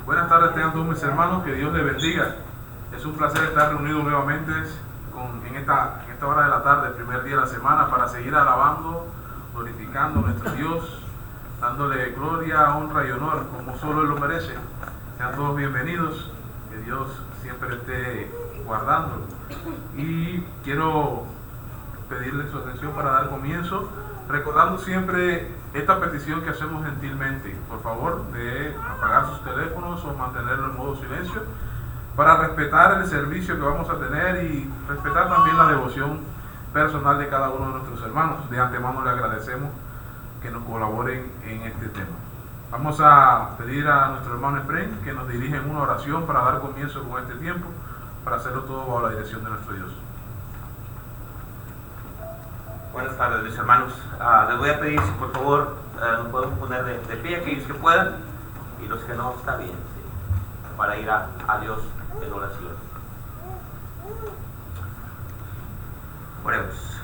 Buenas tardes, tengan todos mis hermanos, que Dios les bendiga. Es un placer estar reunidos nuevamente en esta hora de la tarde, el primer día de la semana, para seguir alabando, glorificando a nuestro Dios, dándole gloria, honra y honor, como solo Él lo merece. Sean todos bienvenidos, que Dios siempre esté guardando. Y quiero pedirles su atención para dar comienzo, recordando siempre esta petición que hacemos gentilmente, por favor, de apagar sus teléfonos o mantenerlo en modo silencio, para respetar el servicio que vamos a tener y respetar también la devoción personal de cada uno de nuestros hermanos. De antemano le agradecemos que nos colaboren en este tema. Vamos a pedir a nuestro hermano Efraín que nos dirija en una oración para dar comienzo con este tiempo, para hacerlo todo bajo la dirección de nuestro Dios. Buenas tardes, mis hermanos. Les voy a pedir si por favor nos podemos poner de pie, aquellos que puedan, y los que no, está bien, ¿sí? Para ir a Dios en oración. Oremos.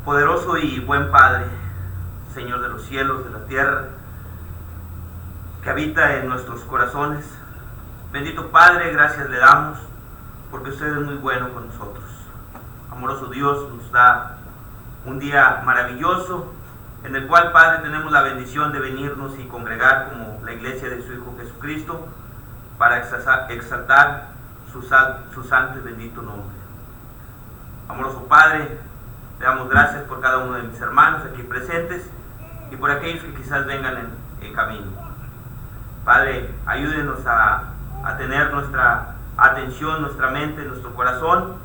Poderoso y buen Padre, Señor de los cielos, de la tierra, que habita en nuestros corazones, bendito Padre, gracias le damos, porque usted es muy bueno con nosotros. Amoroso Dios, nos da un día maravilloso, en el cual, Padre, tenemos la bendición de venirnos y congregar como la iglesia de su Hijo Jesucristo, para exaltar su santo y bendito nombre. Amoroso Padre, le damos gracias por cada uno de mis hermanos aquí presentes y por aquellos que quizás vengan en camino. Padre, ayúdenos a tener nuestra atención, nuestra mente, nuestro corazón,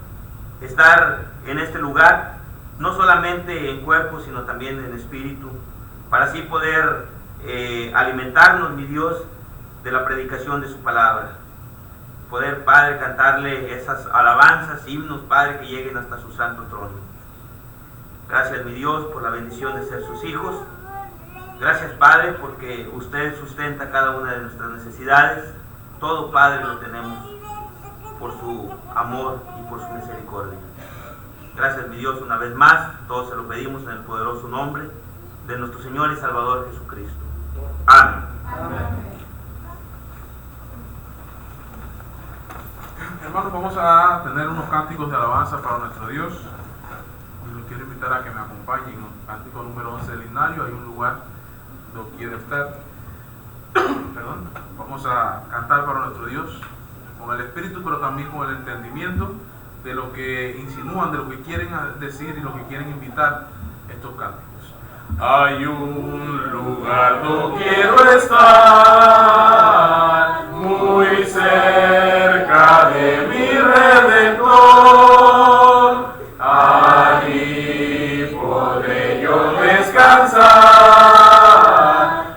estar en este lugar, no solamente en cuerpo, sino también en espíritu, para así poder alimentarnos, mi Dios, de la predicación de su palabra. Poder, Padre, cantarle esas alabanzas, himnos, Padre, que lleguen hasta su santo trono. Gracias, mi Dios, por la bendición de ser sus hijos. Gracias, Padre, porque usted sustenta cada una de nuestras necesidades. Todo, Padre, lo tenemos por su amor y por su misericordia. Gracias, mi Dios, una vez más. Todos se lo pedimos en el poderoso nombre de nuestro Señor y Salvador Jesucristo. Amén. Amén. Hermanos, vamos a tener unos cánticos de alabanza para nuestro Dios. Y los quiero invitar a que me acompañen. El cántico número 11 del himnario, hay un lugar donde quiere estar. Perdón. Vamos a cantar para nuestro Dios con el espíritu, pero también con el entendimiento de lo que insinúan, de lo que quieren decir y lo que quieren invitar estos cánticos. Hay un lugar donde quiero estar, muy cerca de mi Redentor. Allí podré yo descansar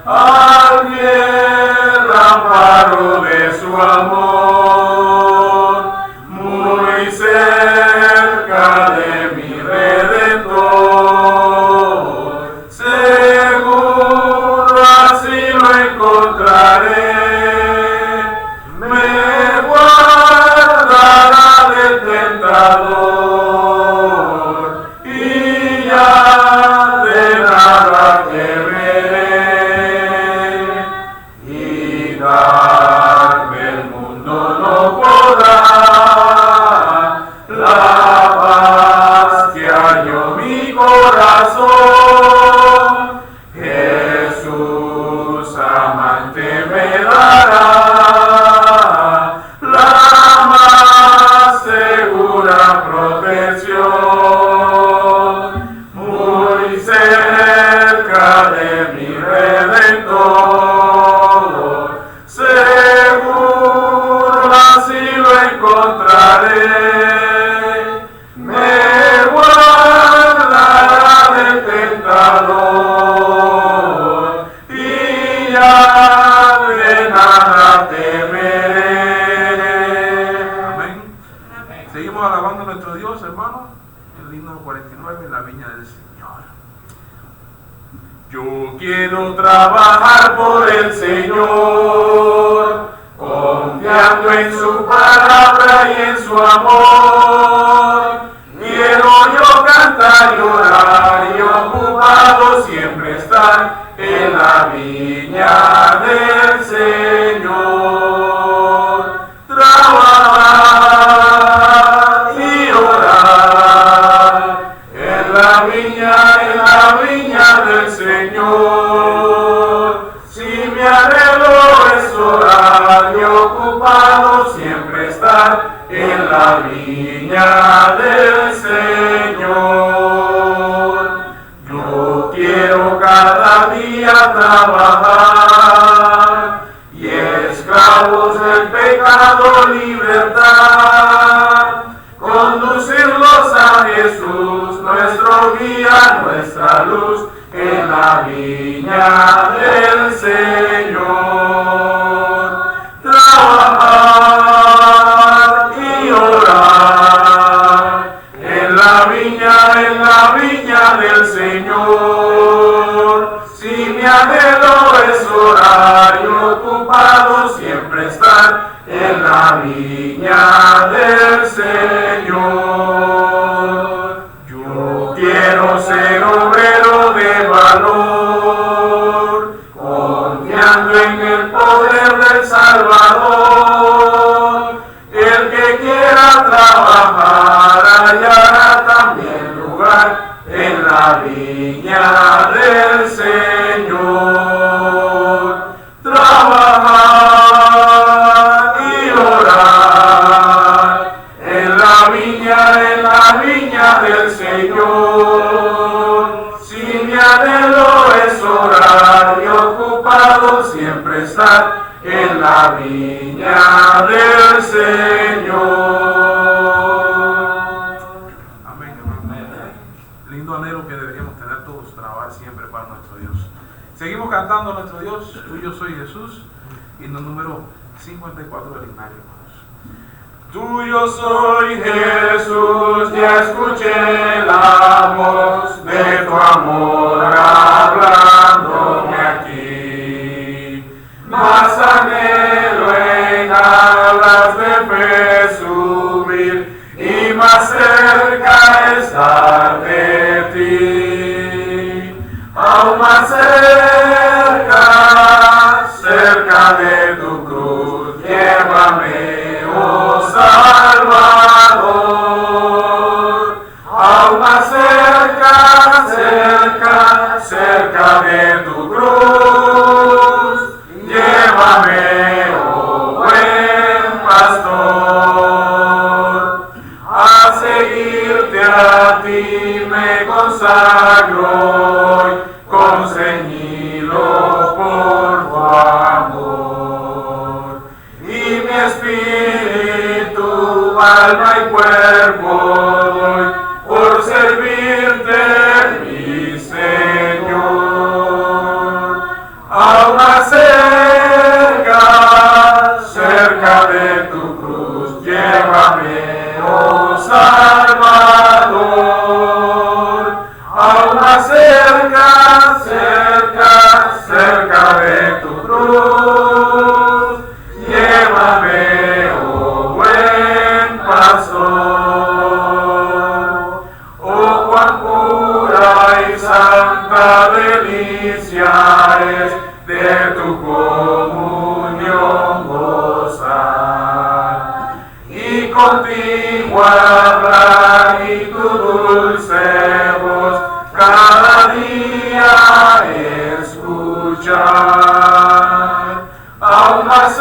al fiel amparo de su amor, muy cerca de mi Redentor. Seguro así lo encontraré, me guardará del tentador y ya de nada temeré, y darme el mundo no podrá la paz que halló mi corazón. Jesús amante me dará la más segura protección, muy cerca de mi Redentor. Seguro así lo encontraré, me guardará del tentador y ya de nada temeré. Amén. Seguimos alabando a nuestro Dios, hermano, el himno 49 en la viña del Señor. Yo quiero trabajar por el Señor, confiando en su palabra y en su amor. Quiero yo cantar y orar y ocupado siempre estar en la viña del Señor. Trabajar y orar en la viña del Señor. Si mi anhelo es orar y ocupado siempre estar en la viña del Señor. Yo quiero cada día trabajar y esclavos del pecado libertad, conducirlos a Jesús, nuestro guía, nuestra luz, en la viña del Señor. Trabajar y orar en la viña del Señor. Si mi anhelo es orar y ocupado siempre estar en la viña del Señor. Yo quiero ser obrero de valor, confiando en el poder del Salvador. El que quiera trabajar hallará también lugar en la viña del Señor. Trabajar y orar en la viña del Señor. Si mi anhelo es orar y ocupado siempre estar en la viña del Señor. Amén, hermano. Lindo anhelo que deberíamos tener todos, trabajar siempre para nuestro Dios. Seguimos cantando a nuestro Dios, tuyo soy Jesús, himno número 54 del himnario, hermanos. Tuyo soy Jesús, ya escuché la voz de tu amor hablándome aquí. Más anhelo en alas de fe subir y más cerca estar de ti. Aún más cerca de tu cruz, llévame, oh Salvador. Aún más cerca de tu cruz, llévame, oh buen pastor. A seguirte a ti me consagro hoy, conceñido por tu amor. Y mi espíritu, alma y cuerpo doy por servirte, mi Señor. Aún más cerca de tu cruz, llévame, oh Salvador. Aún más cerca de tu cruz, llévame, oh buen pastor. Oh, cuán pura y santa delicia es de tu comunión gozar, y contigo hablar y tu dulce voz cada día escuchar. Aún más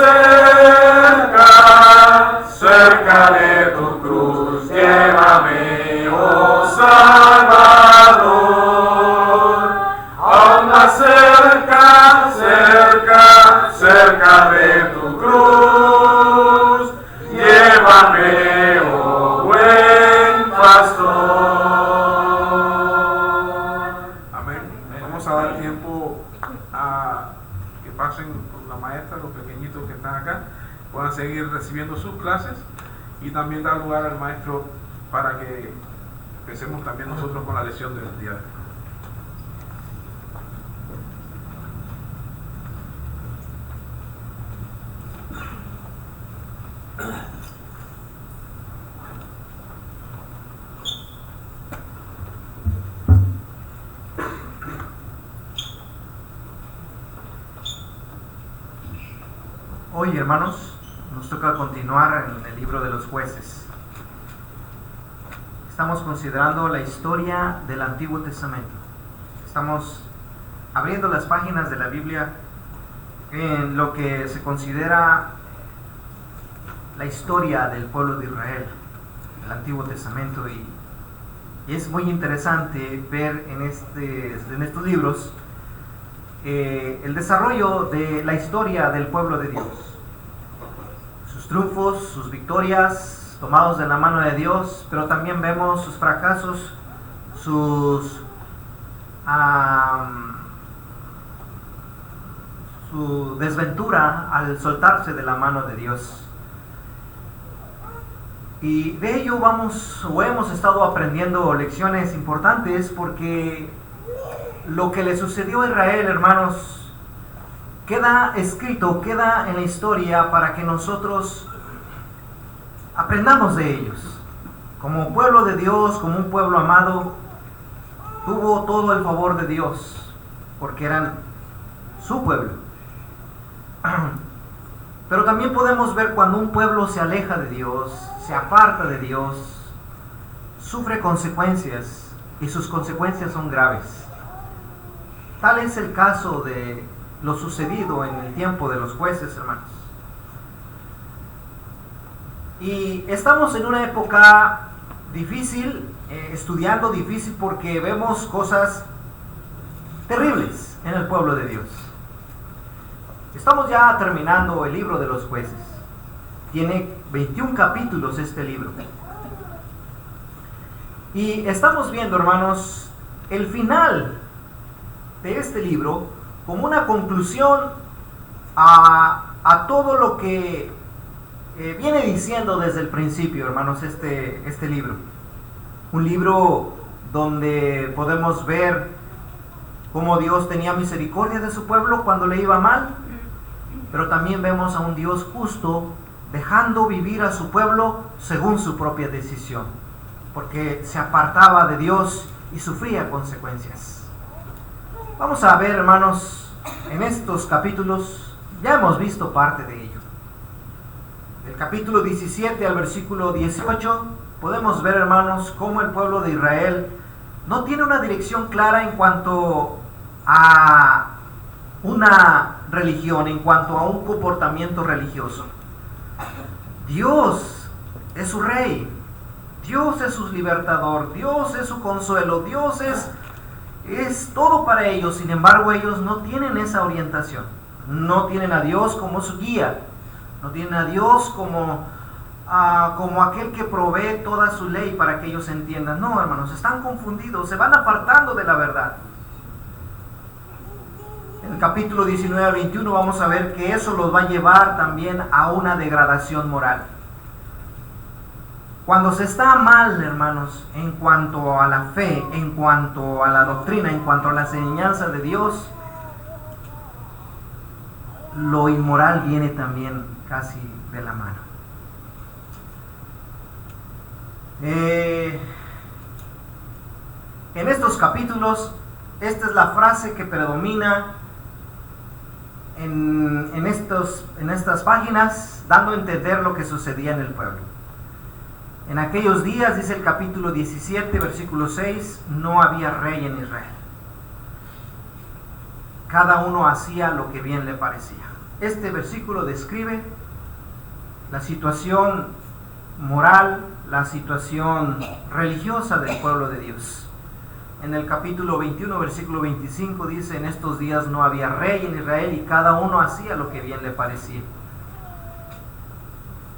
cerca de tu cruz, llévame, oh Salvador. Aún más cerca de tu cruz, llévame, oh buen pastor. Amén. Vamos a dar tiempo a que pasen con la maestra, los pequeñitos que están acá, puedan seguir recibiendo sus clases, y también dar lugar al maestro para que empecemos también nosotros con la lección del día de hoy. Hoy, hermanos, nos toca continuar en el libro de los Jueces. Estamos considerando la historia del Antiguo Testamento. Estamos abriendo las páginas de la Biblia en lo que se considera la historia del pueblo de Israel, el Antiguo Testamento, y es muy interesante ver en estos libros el desarrollo de la historia del pueblo de Dios, sus triunfos, sus victorias tomados de la mano de Dios, pero también vemos sus fracasos, su desventura al soltarse de la mano de Dios. Y de ello hemos estado aprendiendo lecciones importantes, porque lo que le sucedió a Israel, hermanos, queda escrito, queda en la historia para que nosotros aprendamos de ellos. Como pueblo de Dios, como un pueblo amado, tuvo todo el favor de Dios, porque eran su pueblo. Pero también podemos ver cuando un pueblo se aleja de Dios, se aparta de Dios, sufre consecuencias, y sus consecuencias son graves. Tal es el caso de lo sucedido en el tiempo de los jueces, hermanos. Y estamos en una época difícil, estudiando difícil, porque vemos cosas terribles en el pueblo de Dios. Estamos ya terminando el libro de los jueces. Tiene 21 capítulos este libro. Y estamos viendo, hermanos, el final de este libro como una conclusión a todo lo que viene diciendo desde el principio, hermanos, este libro. Un libro donde podemos ver cómo Dios tenía misericordia de su pueblo cuando le iba mal, pero también vemos a un Dios justo dejando vivir a su pueblo según su propia decisión, porque se apartaba de Dios y sufría consecuencias. Vamos a ver, hermanos, en estos capítulos, ya hemos visto parte de ello. Del capítulo 17 al versículo 18, podemos ver, hermanos, cómo el pueblo de Israel no tiene una dirección clara en cuanto a una religión, en cuanto a un comportamiento religioso. Dios es su rey, Dios es su libertador, Dios es su consuelo, Dios es todo para ellos. Sin embargo, ellos no tienen esa orientación, no tienen a Dios como su guía, no tienen a Dios como aquel que provee toda su ley para que ellos entiendan. No, hermanos, están confundidos, se van apartando de la verdad. En el capítulo 19 al 21 vamos a ver que eso los va a llevar también a una degradación moral. Cuando se está mal, hermanos, en cuanto a la fe, en cuanto a la doctrina, en cuanto a la enseñanza de Dios, lo inmoral viene también casi de la mano. En estos capítulos, esta es la frase que predomina en estas páginas, dando a entender lo que sucedía en el pueblo. En aquellos días, dice el capítulo 17, versículo 6, no había rey en Israel. Cada uno hacía lo que bien le parecía. Este versículo describe la situación moral, la situación religiosa del pueblo de Dios. En el capítulo 21, versículo 25 dice: en estos días no había rey en Israel y cada uno hacía lo que bien le parecía.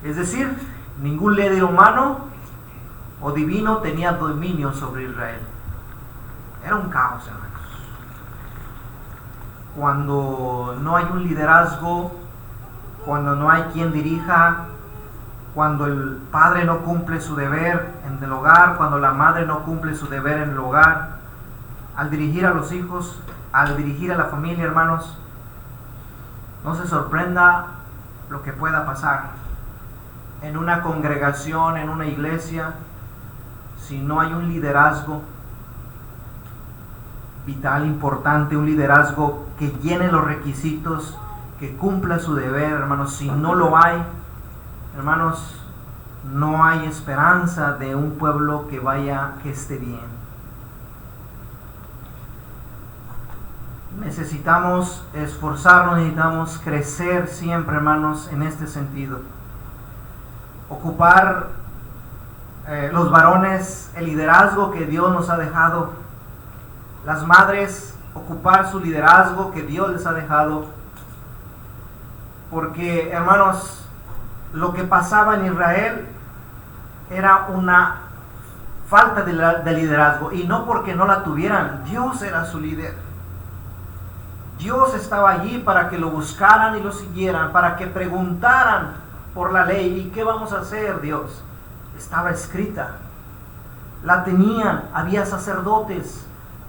Es decir, ningún líder humano o divino tenía dominio sobre Israel. Era un caos, hermanos. Cuando no hay un liderazgo, cuando no hay quien dirija, cuando el padre no cumple su deber en el hogar, cuando la madre no cumple su deber en el hogar, al dirigir a los hijos, al dirigir a la familia, hermanos, no se sorprenda lo que pueda pasar en una congregación, en una iglesia, si no hay un liderazgo vital, importante, un liderazgo que llene los requisitos, que cumpla su deber, hermanos. Si no lo hay, hermanos, no hay esperanza de un pueblo que esté bien. Necesitamos esforzarnos, necesitamos crecer siempre, hermanos, en este sentido. Ocupar los varones el liderazgo que Dios nos ha dejado. Las madres ocupar su liderazgo que Dios les ha dejado. Porque, hermanos, lo que pasaba en Israel era una falta de liderazgo. Y no porque no la tuvieran, Dios era su líder. Dios estaba allí para que lo buscaran y lo siguieran, para que preguntaran por la ley. ¿Y qué vamos a hacer, Dios? Estaba escrita. La tenían, había sacerdotes,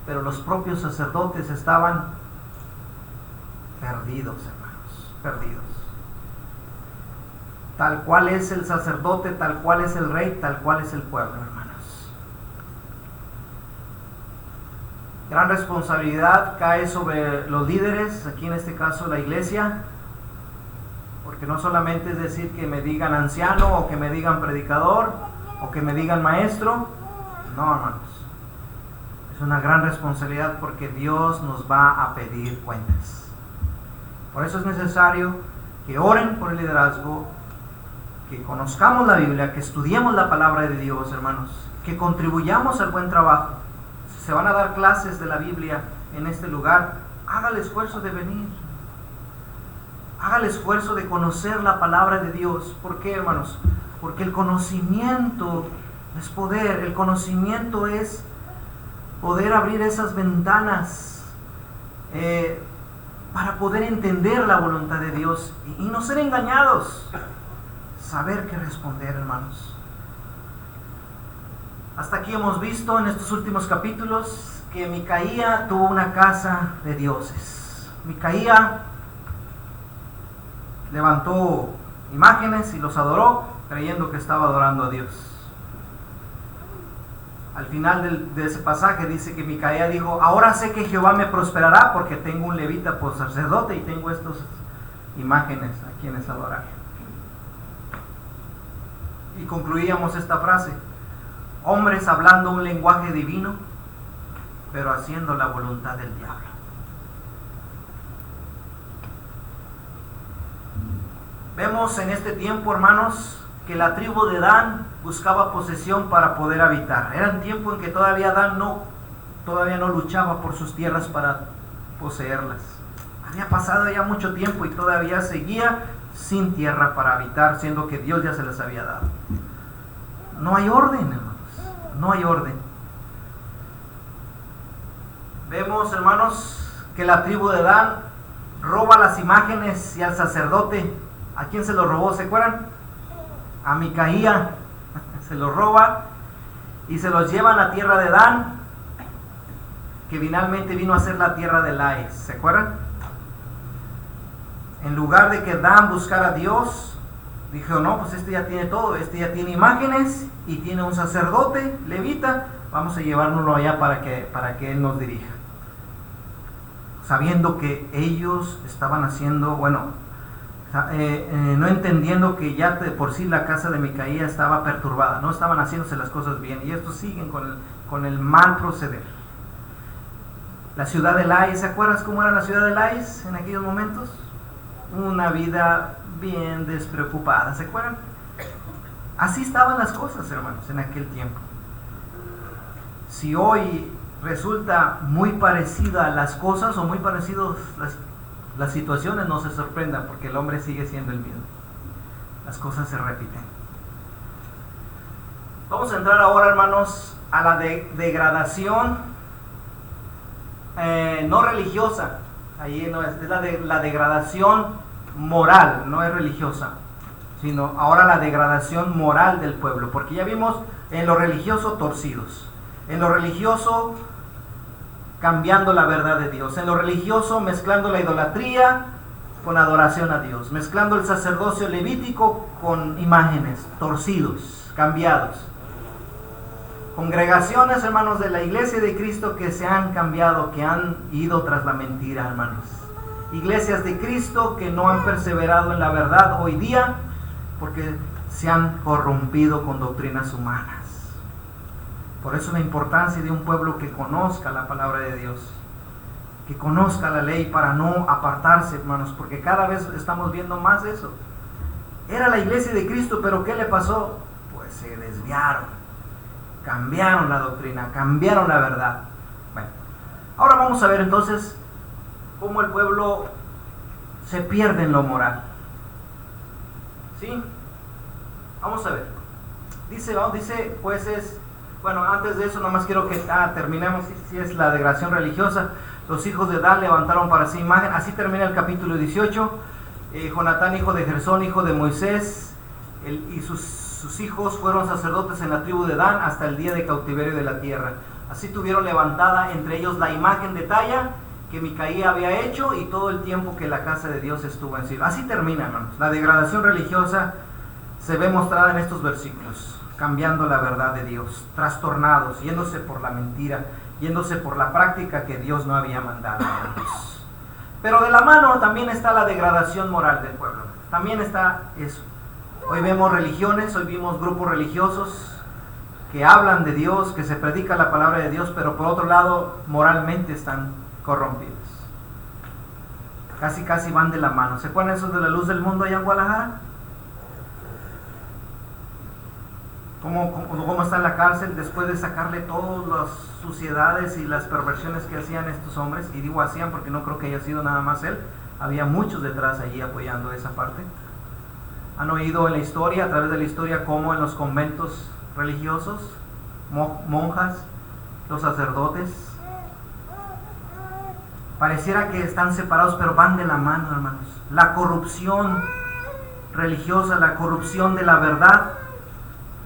pero los propios sacerdotes estaban perdidos, hermanos, perdidos. Tal cual es el sacerdote, tal cual es el rey, tal cual es el pueblo, hermanos. Gran responsabilidad cae sobre los líderes, aquí en este caso la iglesia, porque no solamente es decir que me digan anciano o que me digan predicador o que me digan maestro, no, hermanos, es una gran responsabilidad porque Dios nos va a pedir cuentas. Por eso es necesario que oren por el liderazgo, que conozcamos la Biblia, que estudiemos la palabra de Dios, hermanos, que contribuyamos al buen trabajo. Si se van a dar clases de la Biblia en este lugar, haga el esfuerzo de venir. Haga el esfuerzo de conocer la palabra de Dios. ¿Por qué, hermanos? Porque el conocimiento es poder. El conocimiento es poder abrir esas ventanas para poder entender la voluntad de Dios y no ser engañados. Saber qué responder, hermanos. Hasta aquí hemos visto en estos últimos capítulos que Micaía tuvo una casa de dioses. Micaía levantó imágenes y los adoró, creyendo que estaba adorando a Dios. Al final de ese pasaje dice que Micaía dijo: ahora sé que Jehová me prosperará porque tengo un levita por sacerdote y tengo estas imágenes a quienes adorar. Y concluíamos esta frase: hombres hablando un lenguaje divino, pero haciendo la voluntad del diablo. Vemos en este tiempo, hermanos, que la tribu de Dan buscaba posesión para poder habitar. Era un tiempo en que todavía Dan todavía no luchaba por sus tierras para poseerlas. Había pasado ya mucho tiempo y todavía seguía sin tierra para habitar, siendo que Dios ya se les había dado. No hay orden, hermanos. No hay orden. Vemos, hermanos, que la tribu de Dan roba las imágenes y al sacerdote. ¿A quién se lo robó? ¿Se acuerdan? A Micaía. Se los roba y se los llevan a tierra de Dan, que finalmente vino a ser la tierra de Lais. ¿Se acuerdan? En lugar de que Dan buscara a Dios, dijo: no, pues este ya tiene todo, este ya tiene imágenes y tiene un sacerdote levita, vamos a llevárnoslo allá para que él nos dirija. Sabiendo que ellos estaban haciendo, no entendiendo que ya de por sí la casa de Micaía estaba perturbada, no estaban haciéndose las cosas bien, y estos siguen con el mal proceder. La ciudad de Lais, ¿se acuerdas cómo era la ciudad de Lais en aquellos momentos? Una vida bien despreocupada, ¿se acuerdan? Así estaban las cosas, hermanos, en aquel tiempo. Si hoy resulta muy parecida a las cosas o muy parecidos las situaciones, no se sorprendan, porque el hombre sigue siendo el mismo. Las cosas se repiten. Vamos a entrar ahora, hermanos, a la degradación no religiosa. Ahí no es la degradación moral, no es religiosa, sino ahora la degradación moral del pueblo, porque ya vimos en lo religioso torcidos, en lo religioso cambiando la verdad de Dios, en lo religioso mezclando la idolatría con adoración a Dios, mezclando el sacerdocio levítico con imágenes, torcidos, cambiados. Congregaciones, hermanos, de la iglesia de Cristo que se han cambiado, que han ido tras la mentira, hermanos, iglesias de Cristo que no han perseverado en la verdad hoy día porque se han corrompido con doctrinas humanas. Por eso la importancia de un pueblo que conozca la palabra de Dios, que conozca la ley para no apartarse, hermanos, porque cada vez estamos viendo más eso. Era la iglesia de Cristo, pero ¿qué le pasó? Pues se desviaron, cambiaron la doctrina, cambiaron la verdad. Bueno, ahora vamos a ver entonces cómo el pueblo se pierde en lo moral. ¿Sí? Vamos a ver. Dice jueces. Bueno, antes de eso, nomás quiero que terminemos, si es la degradación religiosa. Los hijos de Dan levantaron para sí imagen. Así termina el capítulo 18. Jonatán, hijo de Gersón, hijo de Moisés, y sus hijos fueron sacerdotes en la tribu de Dan hasta el día de cautiverio de la tierra. Así tuvieron levantada entre ellos la imagen de talla que Micaía había hecho y todo el tiempo que la casa de Dios estuvo en Silo. Así termina, hermanos. La degradación religiosa se ve mostrada en estos versículos. Cambiando la verdad de Dios, trastornados, yéndose por la mentira, yéndose por la práctica que Dios no había mandado. Pero de la mano también está la degradación moral del pueblo. También está eso. Hoy vemos religiones, hoy vimos grupos religiosos que hablan de Dios, que se predica la palabra de Dios, pero por otro lado moralmente están corrompidos. Casi van de la mano. ¿Se acuerdan esos de la luz del mundo allá en Guadalajara? ¿Cómo está en la cárcel después de sacarle todas las suciedades y las perversiones que hacían estos hombres? Y digo hacían porque no creo que haya sido nada más él. Había muchos detrás allí apoyando esa parte. ¿Han oído en la historia, a través de la historia, cómo en los conventos religiosos, monjas, los sacerdotes, pareciera que están separados, pero van de la mano, hermanos? La corrupción religiosa, la corrupción de la verdad,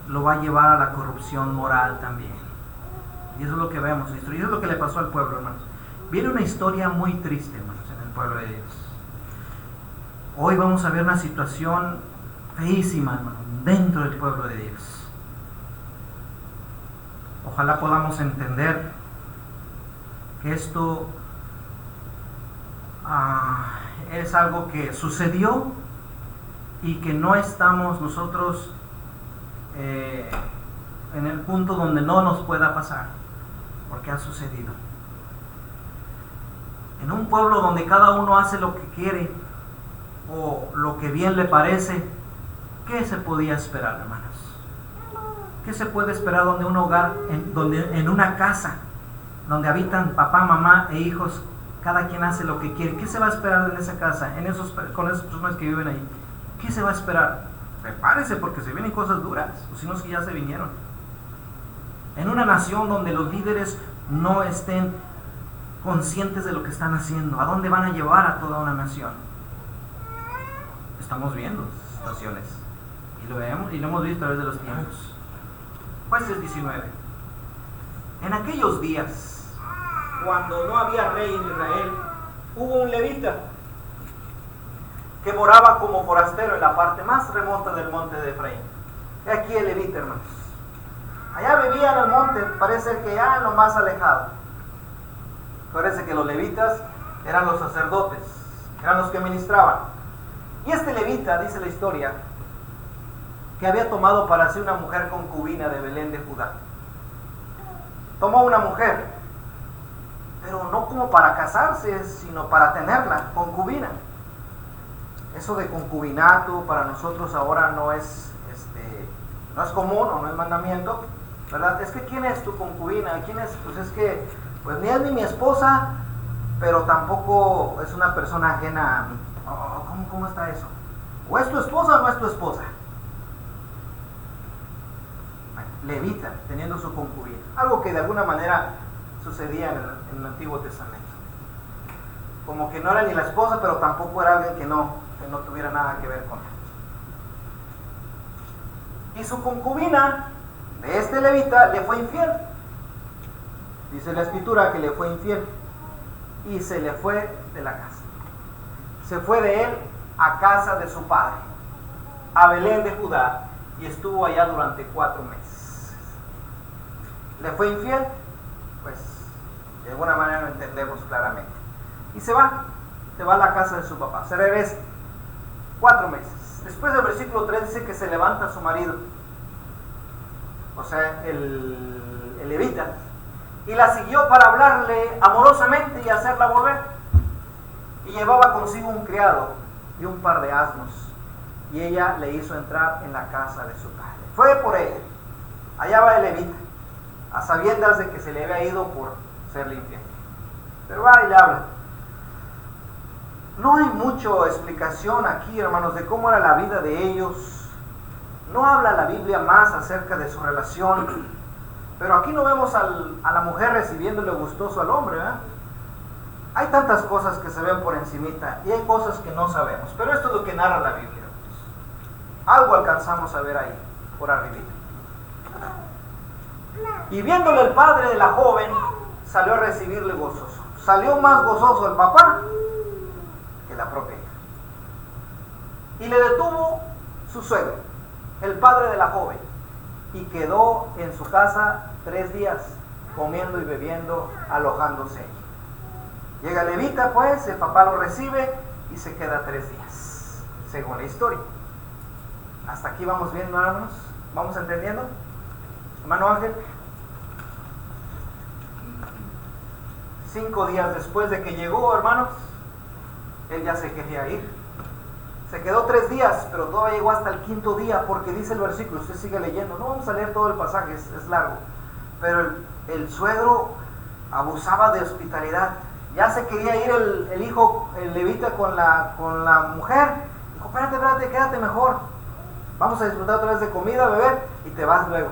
lo va a llevar a la corrupción moral también. Y eso es lo que vemos, y eso es lo que le pasó al pueblo, hermanos. Viene una historia muy triste, hermanos, en el pueblo de Dios. Hoy vamos a ver una situación feísima, hermanos, dentro del pueblo de Dios. Ojalá podamos entender que esto es algo que sucedió y que no estamos nosotros en el punto donde no nos pueda pasar, porque ha sucedido. En un pueblo donde cada uno hace lo que quiere o lo que bien le parece, ¿qué se podía esperar, hermanos? ¿Qué se puede esperar donde un hogar, en una casa donde habitan papá, mamá e hijos, cada quien hace lo que quiere? ¿Qué se va a esperar en esa casa, con esas personas que viven ahí? ¿Qué se va a esperar? Prepárese porque se vienen cosas duras, o si no es que ya se vinieron. En una nación donde los líderes no estén conscientes de lo que están haciendo, ¿a dónde van a llevar a toda una nación? Estamos viendo situaciones y lo vemos y lo hemos visto a través de los tiempos. Jueces 19. En aquellos días, cuando no había rey en Israel, hubo un levita que moraba como forastero en la parte más remota del monte de Efraín. He aquí el levita, hermanos. Allá vivía en el monte, parece que ya en lo más alejado. Parece que los levitas eran los sacerdotes, eran los que ministraban. Y este levita, dice la historia, que había tomado para sí una mujer concubina de Belén de Judá. Tomó una mujer, pero no como para casarse, sino para tenerla, concubina. Eso de concubinato para nosotros ahora no es común o no es mandamiento, ¿verdad? Es que ¿quién es tu concubina? ¿Quién es? Pues es que pues ni es ni mi esposa, pero tampoco es una persona ajena a mí. ¿Cómo está eso? ¿O es tu esposa o no es tu esposa? Levita, teniendo su concubina. Algo que de alguna manera sucedía en el Antiguo Testamento. Como que no era ni la esposa, pero tampoco era alguien que no tuviera nada que ver con él. Y su concubina de este levita le fue infiel. Dice la escritura que le fue infiel y se le fue de la casa. Se fue de él a casa de su padre, a Belén de Judá, y estuvo allá durante 4 meses. ¿Le fue infiel? Pues de alguna manera lo entendemos claramente. Y se va. se va a la casa de su papá, se regresa 4 meses. Después del versículo 3 dice que se levanta su marido, o sea, el levita, y la siguió para hablarle amorosamente y hacerla volver. Y llevaba consigo un criado y un par de asnos, y ella le hizo entrar en la casa de su padre. Fue por ella. Allá va el levita, a sabiendas de que se le había ido por ser limpia. Pero va y le habla. No hay mucha explicación aquí, hermanos, de cómo era la vida de ellos. No habla la Biblia más acerca de su relación. Pero aquí no vemos a la mujer recibiéndole gustoso al hombre, ¿verdad? Hay tantas cosas que se ven por encimita y hay cosas que no sabemos. Pero esto es lo que narra la Biblia. Algo alcanzamos a ver ahí, por arriba. Y viéndole el padre de la joven, salió a recibirle gozoso. Salió más gozoso el papá que la propia hija. Y le detuvo su suegro, el padre de la joven, y quedó en su casa 3 días, comiendo y bebiendo, alojándose allí. Llega el levita, pues, el papá lo recibe y se queda 3 días, según la historia. Hasta aquí vamos viendo, hermanos. ¿Vamos entendiendo? Hermano Ángel. 5 días después de que llegó, hermanos, él ya se quería ir. Se quedó 3 días, pero todavía llegó hasta el 5.º día, porque dice el versículo, usted sigue leyendo, no vamos a leer todo el pasaje, es largo, pero el suegro abusaba de hospitalidad. Ya se quería ir el hijo, el levita, con la mujer. Dijo, espérate, quédate mejor. Vamos a disfrutar otra vez de comida, beber, y te vas luego.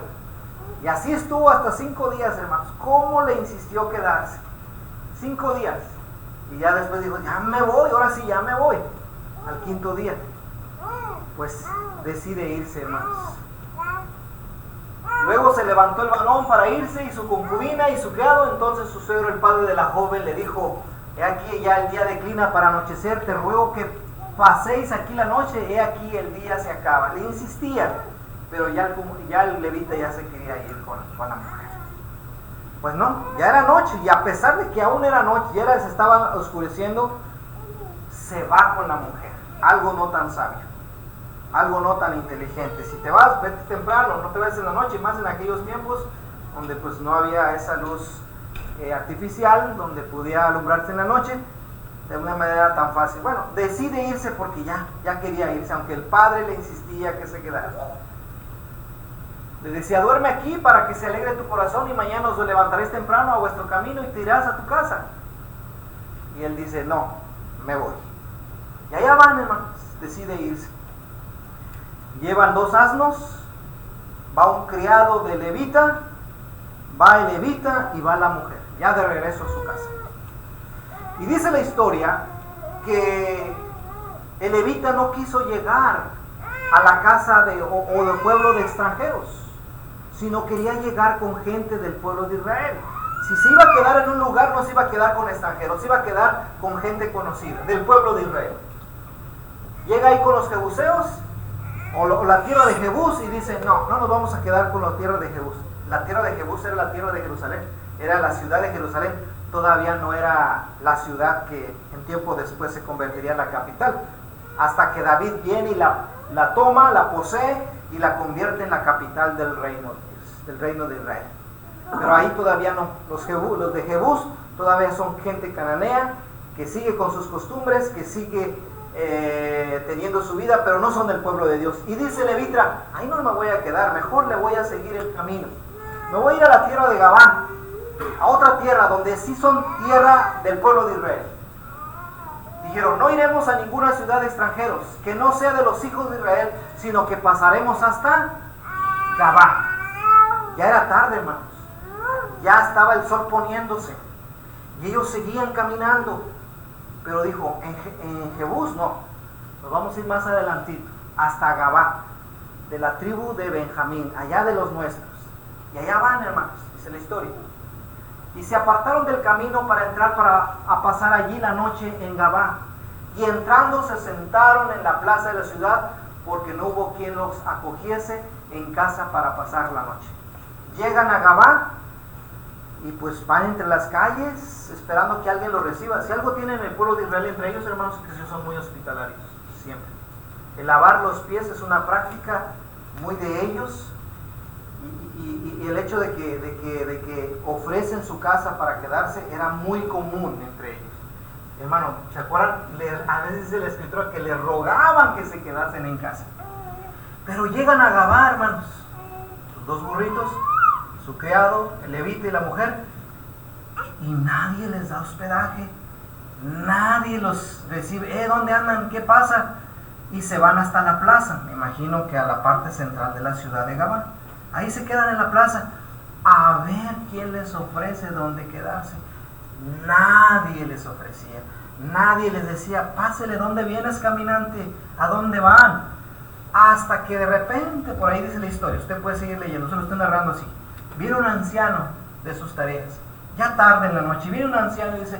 Y así estuvo hasta 5 días, hermanos. ¿Cómo le insistió quedarse? 5 días. Y ya después dijo, ya me voy, ahora sí, ya me voy. Al 5.º día, pues decide irse, hermanos. Luego se levantó el varón para irse, y su concubina y su criado. Entonces su suegro, el padre de la joven, le dijo, he aquí ya el día declina para anochecer, te ruego que paséis aquí la noche, he aquí el día se acaba. Le insistía, pero ya el levita ya se quería ir con la mujer. Pues no, ya era noche, y a pesar de que aún era noche, ya se estaba oscureciendo, se va con la mujer. Algo no tan sabio, algo no tan inteligente. Si te vas, vete temprano, no te vayas en la noche, más en aquellos tiempos donde pues no había esa luz artificial, donde podía alumbrarse en la noche de una manera tan fácil. Bueno, decide irse porque ya quería irse, aunque el padre le insistía que se quedara. Le decía, duerme aquí para que se alegre tu corazón, y mañana os levantaréis temprano a vuestro camino y te irás a tu casa. Y él dice, no, me voy. Y allá van, hermanos, decide irse. Llevan 2 asnos, va un criado de levita, va el levita y va la mujer, ya de regreso a su casa. Y dice la historia que el levita no quiso llegar a la casa o del pueblo de extranjeros, sino quería llegar con gente del pueblo de Israel. Si se iba a quedar en un lugar, no se iba a quedar con extranjeros, se iba a quedar con gente conocida, del pueblo de Israel. Llega ahí con los jebuseos, o la tierra de Jebús, y dice, no nos vamos a quedar con la tierra de Jebús. La tierra de Jebús era la tierra de Jerusalén, era la ciudad de Jerusalén, todavía no era la ciudad que en tiempo después se convertiría en la capital, hasta que David viene y la toma, la posee y la convierte en la capital del reino de Israel. Pero ahí todavía no, los de Jebús todavía son gente cananea que sigue con sus costumbres, que sigue teniendo su vida, pero no son del pueblo de Dios. Y dice levita, ahí no me voy a quedar, mejor le voy a seguir el camino. Me voy a ir a la tierra de Gabá, a otra tierra donde sí son tierra del pueblo de Israel. Dijeron, no iremos a ninguna ciudad de extranjeros que no sea de los hijos de Israel, sino que pasaremos hasta Gabá. Ya era tarde, hermanos, ya estaba el sol poniéndose y ellos seguían caminando. Pero dijo, en Jebús no, nos vamos a ir más adelantito, hasta Gabá, de la tribu de Benjamín, allá de los nuestros. Y allá van, hermanos, dice la historia. Y se apartaron del camino para entrar a pasar allí la noche en Gabá. Y entrando se sentaron en la plaza de la ciudad, porque no hubo quien los acogiese en casa para pasar la noche. Llegan a Gabá, y pues van entre las calles esperando que alguien los reciba. Si algo tienen el pueblo de Israel entre ellos, hermanos, es que ellos son muy hospitalarios, siempre. El lavar los pies es una práctica muy de ellos, y el hecho de que ofrecen su casa para quedarse era muy común entre ellos. Hermano, ¿se acuerdan? A veces dice la escritura que le rogaban que se quedasen en casa. Pero llegan a Gabá, hermanos, sus dos burritos, su criado, el levita y la mujer, y nadie les da hospedaje, nadie los recibe. ¿Dónde andan? ¿Qué pasa? Y se van hasta la plaza, me imagino que a la parte central de la ciudad de Gabá. Ahí se quedan en la plaza a ver quién les ofrece dónde quedarse. Nadie les ofrecía, nadie les decía, pásele, ¿dónde vienes, caminante? ¿A dónde van? Hasta que de repente, por ahí dice la historia, usted puede seguir leyendo, se lo estoy narrando así. Viene un anciano de sus tareas, ya tarde en la noche, viene un anciano y dice,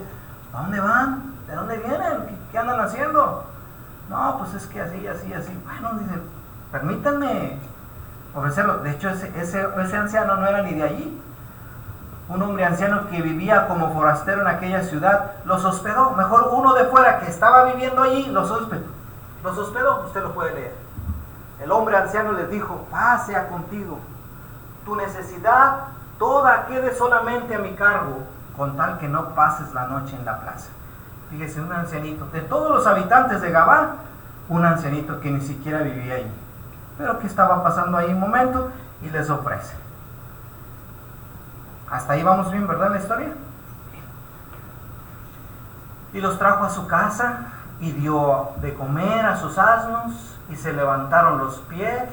¿a dónde van? ¿De dónde vienen? ¿Qué andan haciendo? No, pues es que así. Bueno, dice, permítanme ofrecerlo. De hecho, ese anciano no era ni de allí. Un hombre anciano que vivía como forastero en aquella ciudad los hospedó. Mejor uno de fuera que estaba viviendo allí los hospedó. Usted lo puede leer. El hombre anciano les dijo, pase a contigo. Tu necesidad toda quede solamente a mi cargo, con tal que no pases la noche en la plaza. Fíjese, un ancianito. De todos los habitantes de Gabá, un ancianito que ni siquiera vivía allí, pero que estaba pasando ahí un momento y les ofrece. Hasta ahí vamos bien, ¿verdad, la historia? Bien. Y los trajo a su casa y dio de comer a sus asnos, y se levantaron los pies,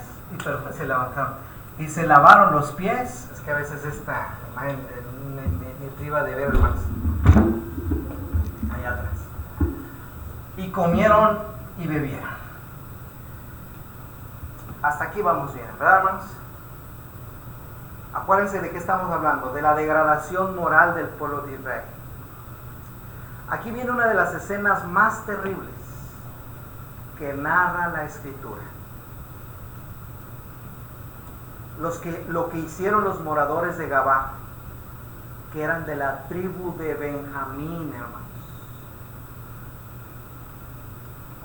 y se lavaron los pies. Es que a veces me priva de ver, hermanos, allá atrás. Y comieron y bebieron. Hasta aquí vamos bien, ¿verdad, hermanos? Acuérdense de qué estamos hablando, de la degradación moral del pueblo de Israel. Aquí viene una de las escenas más terribles que narra la Escritura. Lo que hicieron los moradores de Gabá, que eran de la tribu de Benjamín, hermanos.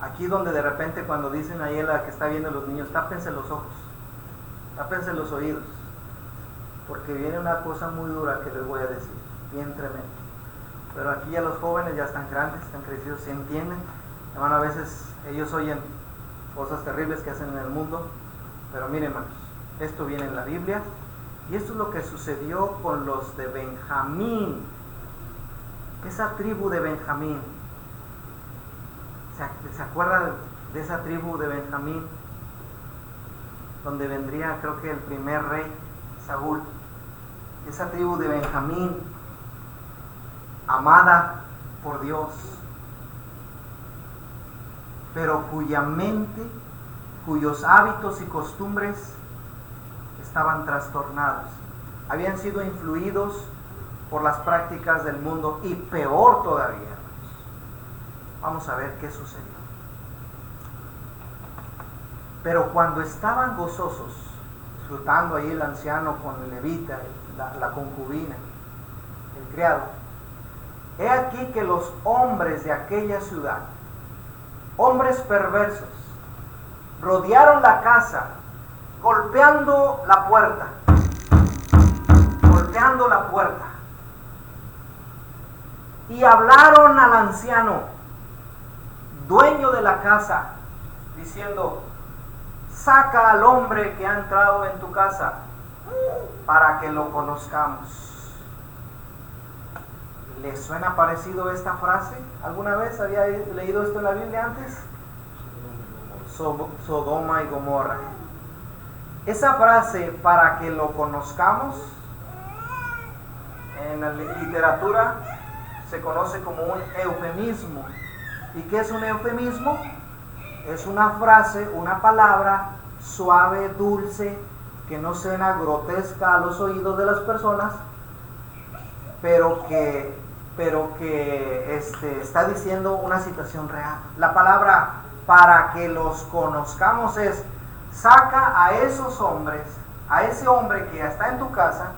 Aquí donde de repente cuando dicen ahí la que está viendo los niños, tápense los ojos, tápense los oídos, porque viene una cosa muy dura que les voy a decir, bien tremenda. Pero aquí ya los jóvenes ya están grandes, están crecidos, se entienden. Hermano, a veces ellos oyen cosas terribles que hacen en el mundo, pero miren, hermanos, esto viene en la Biblia, y esto es lo que sucedió con los de Benjamín, esa tribu de Benjamín. ¿Se acuerdan de esa tribu de Benjamín? Donde vendría, creo que el primer rey, Saúl. Esa tribu de Benjamín, amada por Dios, pero cuya mente, cuyos hábitos y costumbres estaban trastornados. Habían sido influidos por las prácticas del mundo, y peor todavía. Vamos a ver qué sucedió. Pero cuando estaban gozosos, disfrutando ahí el anciano con el levita, la concubina, el criado, he aquí que los hombres de aquella ciudad, hombres perversos, rodearon la casa, golpeando la puerta, y hablaron al anciano, dueño de la casa, diciendo, saca al hombre que ha entrado en tu casa para que lo conozcamos. ¿Les suena parecido esta frase? ¿Alguna vez había leído esto en la Biblia antes? Sodoma y Gomorra. Esa frase, para que lo conozcamos, en la literatura se conoce como un eufemismo. ¿Y qué es un eufemismo? Es una frase, una palabra suave, dulce, que no suena grotesca a los oídos de las personas, pero que está diciendo una situación real. La palabra para que los conozcamos es, saca a esos hombres, a ese hombre que está en tu casa,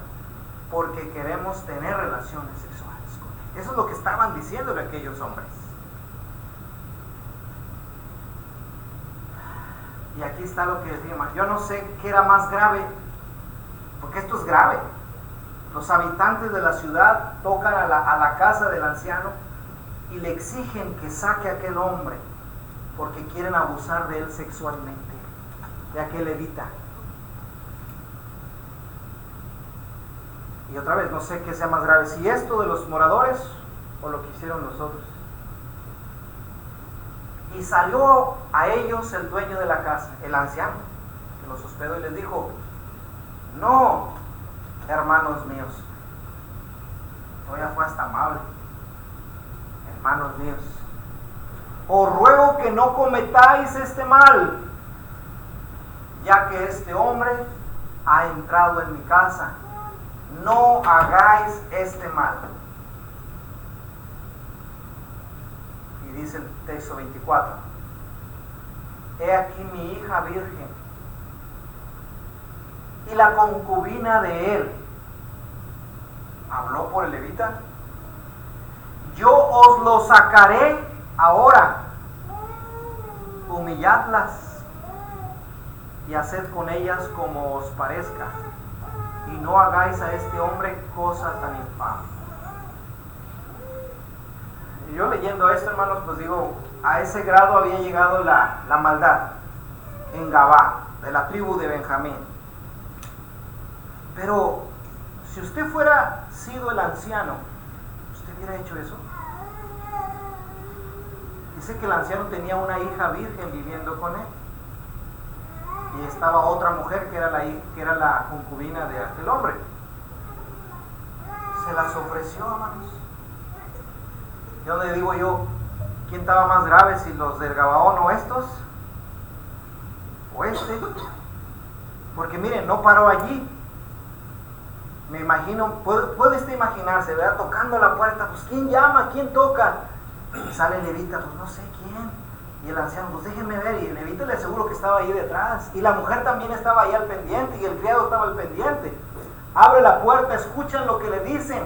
porque queremos tener relaciones sexuales con él. Eso es lo que estaban diciéndole aquellos hombres. Y aquí está lo que decía, yo no sé qué era más grave, porque esto es grave. Los habitantes de la ciudad tocan a la casa del anciano y le exigen que saque a aquel hombre, porque quieren abusar de él sexualmente, de aquel levita. Y otra vez, no sé qué sea más grave, si esto de los moradores o lo que hicieron los otros. Y salió a ellos el dueño de la casa, el anciano, que los hospedó, y les dijo: no, hermanos míos, todavía fue hasta amable, hermanos míos, os ruego que no cometáis este mal, ya que este hombre ha entrado en mi casa. No hagáis este mal. Y dice el texto 24: he aquí mi hija virgen y la concubina de él. Habló por el levita. Yo os lo sacaré ahora, humilladlas y haced con ellas como os parezca, y no hagáis a este hombre cosa tan infame. Y yo leyendo esto, hermanos, pues digo, a ese grado había llegado la maldad en Gabá, de la tribu de Benjamín. Pero si usted fuera sido el anciano, ¿usted hubiera hecho eso? Dice que el anciano tenía una hija virgen viviendo con él, y estaba otra mujer que era la concubina de aquel hombre. Se las ofreció, hermanos. ¿Y dónde digo yo, quién estaba más grave, si los del Gabaón o estos? ¿O este? Porque miren, no paró allí. Me imagino, puede usted imaginarse, ¿verdad? Tocando la puerta, pues ¿quién llama? ¿Quién toca? Y sale el levita, pues no sé quién. Y el anciano, pues déjenme ver. Y el levita le aseguro que estaba ahí detrás. Y la mujer también estaba ahí al pendiente. Y el criado estaba al pendiente. Abre la puerta, escuchan lo que le dicen.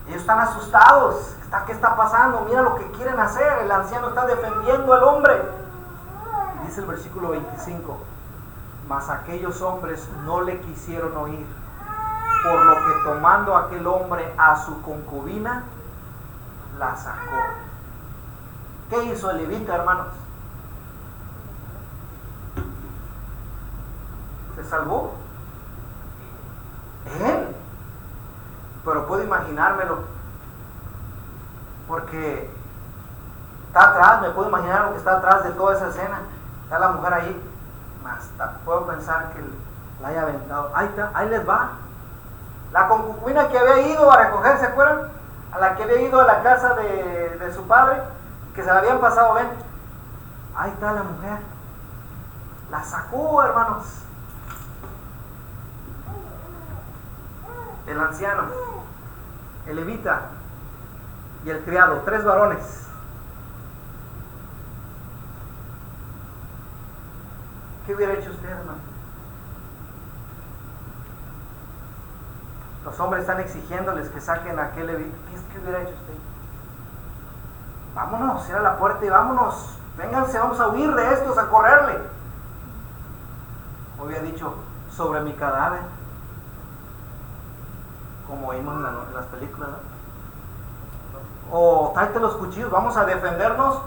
Ellos están asustados. ¿Qué está pasando? Mira lo que quieren hacer. El anciano está defendiendo al hombre. Y dice el versículo 25: mas aquellos hombres no le quisieron oír, por lo que tomando aquel hombre a su concubina, la sacó. ¿Qué hizo el levita, hermanos? ¿Se salvó? Él. Pero puedo imaginármelo, porque está atrás, me puedo imaginar lo que está atrás de toda esa escena. Está la mujer ahí, hasta puedo pensar que la haya aventado. Ahí está, ahí les va. La concubina que había ido a recoger, ¿se acuerdan? A la que había ido a la casa de su padre, que se la habían pasado, ven. Ahí está la mujer. La sacó, hermanos. El anciano, el levita y el criado, 3 varones. ¿Qué hubiera hecho usted, hermano? Los hombres están exigiéndoles que saquen a aquel levita. ¿Qué hubiera hecho usted? Vámonos, cierra la puerta y vámonos. Vénganse, vamos a huir de estos, a correrle. O hubiera dicho, sobre mi cadáver, como vimos en las películas, ¿no? O tráete los cuchillos, vamos a defendernos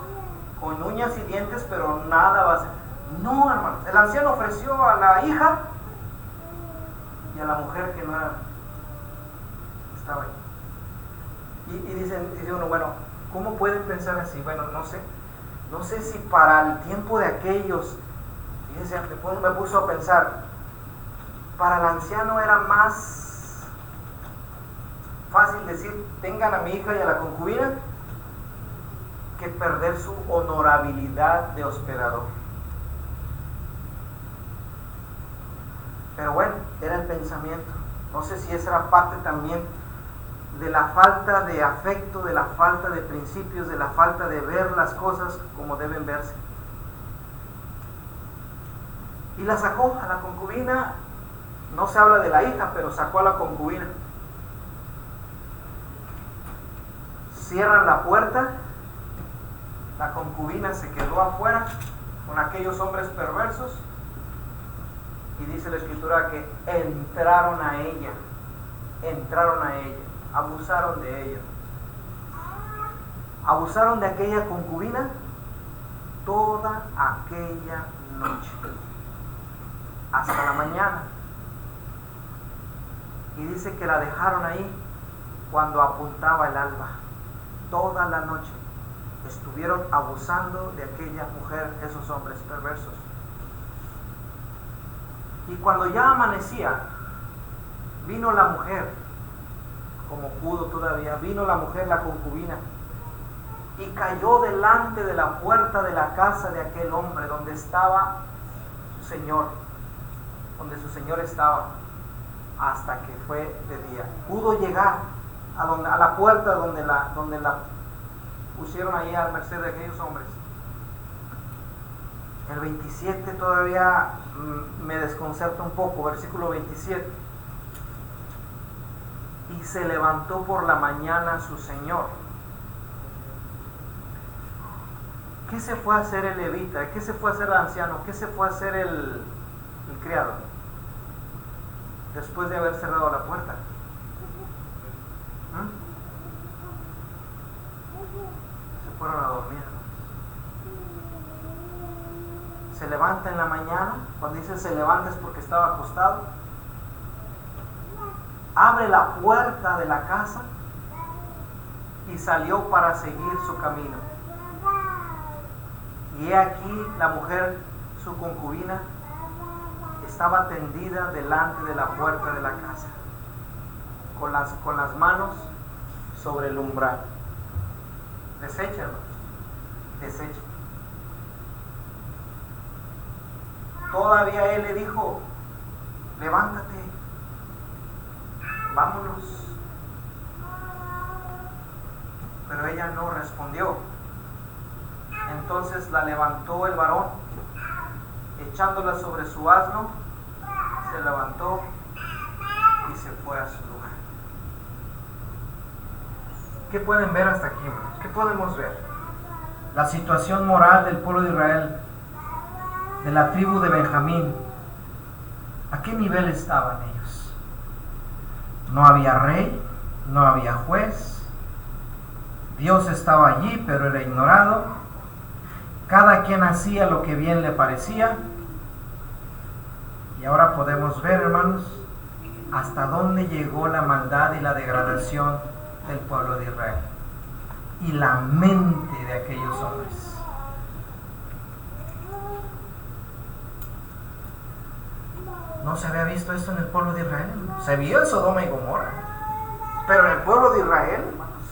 con uñas y dientes, pero nada va a ser. No, hermanos, el anciano ofreció a la hija y a la mujer que no era, estaba ahí. Y dice uno, bueno, ¿cómo pueden pensar así? Bueno, no sé si para el tiempo de aquellos, fíjense, me puso a pensar, para el anciano era más fácil decir, tengan a mi hija y a la concubina, que perder su honorabilidad de hospedador. Pero bueno, era el pensamiento. No sé si esa era parte también de la falta de afecto, de la falta de principios, de la falta de ver las cosas como deben verse. Y la sacó a la concubina No se habla de la hija, pero sacó a la concubina. Cierran la puerta, la concubina se quedó afuera con aquellos hombres perversos, y dice la escritura que entraron a ella, abusaron de ella, abusaron de aquella concubina toda aquella noche, hasta la mañana. Y dice que la dejaron ahí cuando apuntaba el alba. Toda la noche estuvieron abusando de aquella mujer, esos hombres perversos. Y cuando ya amanecía, vino la mujer, como pudo todavía, vino la mujer, la concubina, y cayó delante de la puerta de la casa de aquel hombre donde estaba su señor, donde su señor estaba, hasta que fue de día. Pudo llegar a la puerta donde la pusieron ahí a merced de aquellos hombres. El 27 todavía me desconcerta un poco, versículo 27. Y se levantó por la mañana su señor. ¿Qué se fue a hacer el levita? ¿Qué se fue a hacer el anciano? ¿Qué se fue a hacer el criado? Después de haber cerrado la puerta. Se fueron a dormir. Se levanta en la mañana. Cuando dice se levanta es porque estaba acostado. Abre la puerta de la casa y salió para seguir su camino. Y he aquí la mujer, su concubina, estaba tendida delante de la puerta de la casa, con las manos sobre el umbral. Deséchalo, desecha. Todavía él le dijo, levántate, vámonos. Pero ella no respondió. Entonces la levantó el varón, echándola sobre su asno, se levantó y se fue a su lugar. ¿Qué pueden ver hasta aquí? ¿Qué podemos ver? La situación moral del pueblo de Israel, de la tribu de Benjamín. ¿A qué nivel estaban ellos? No había rey, no había juez. Dios estaba allí, pero era ignorado. Cada quien hacía lo que bien le parecía. Y ahora podemos ver, hermanos, hasta dónde llegó la maldad y la degradación del pueblo de Israel. Y la mente de aquellos hombres. No se había visto esto en el pueblo de Israel. Se vio en Sodoma y Gomorra. Pero en el pueblo de Israel, hermanos,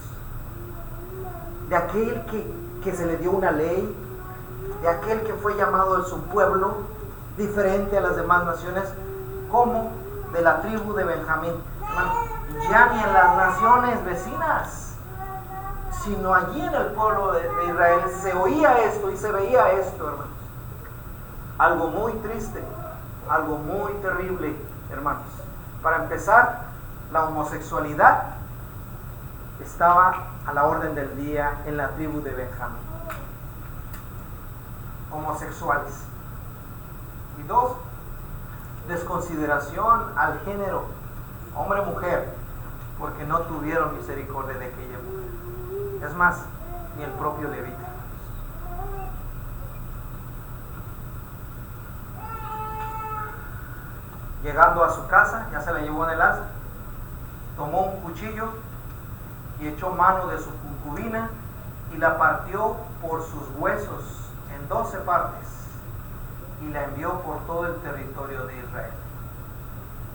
de aquel que se le dio una ley, de aquel que fue llamado de su pueblo, diferente a las demás naciones, como de la tribu de Benjamín. Hermano, ya ni en las naciones vecinas, sino allí en el pueblo de Israel se oía esto y se veía esto, hermanos. Algo muy triste, algo muy terrible, hermanos. Para empezar, la homosexualidad estaba a la orden del día en la tribu de Benjamín. Homosexuales. Y dos, desconsideración al género, hombre-mujer, porque no tuvieron misericordia de aquella mujer. Es más, ni el propio levita. Llegando a su casa, ya se la llevó en el asno, tomó un cuchillo y echó mano de su concubina y la partió por sus huesos en 12 partes y la envió por todo el territorio de Israel.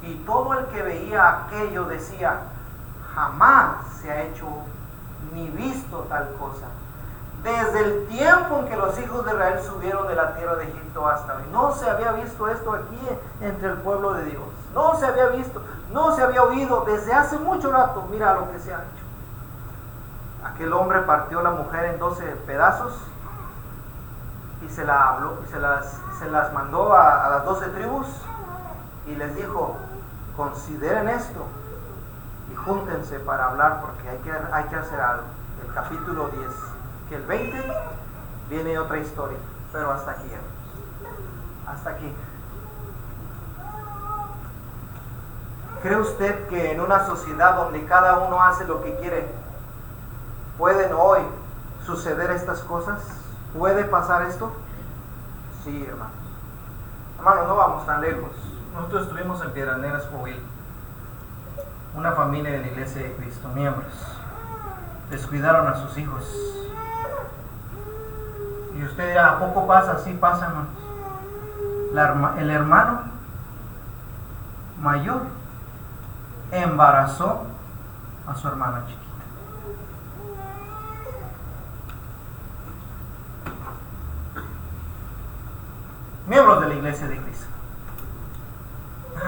Y todo el que veía aquello decía, jamás se ha hecho ni visto tal cosa. Desde el tiempo en que los hijos de Israel subieron de la tierra de Egipto hasta hoy, no se había visto esto aquí entre el pueblo de Dios. No se había visto, no se había oído desde hace mucho rato. Mira lo que se ha hecho. Aquel hombre partió a la mujer en 12 pedazos y se las mandó a las 12 tribus y les dijo, consideren esto y júntense para hablar, porque hay que hacer algo. El capítulo 10, que el 20 viene otra historia, pero hasta aquí, hasta aquí. ¿Cree usted que en una sociedad donde cada uno hace lo que quiere, pueden hoy suceder estas cosas? ¿Puede pasar esto? Sí, hermanos. Hermanos, no vamos tan lejos. Nosotros estuvimos en Piedras Coahuila, una familia de la Iglesia de Cristo, miembros. Descuidaron a sus hijos. Y usted dirá, ¿a poco pasa? Sí pasa, hermanos. El hermano mayor embarazó a su hermana chiquita. Miembros de la Iglesia de Cristo.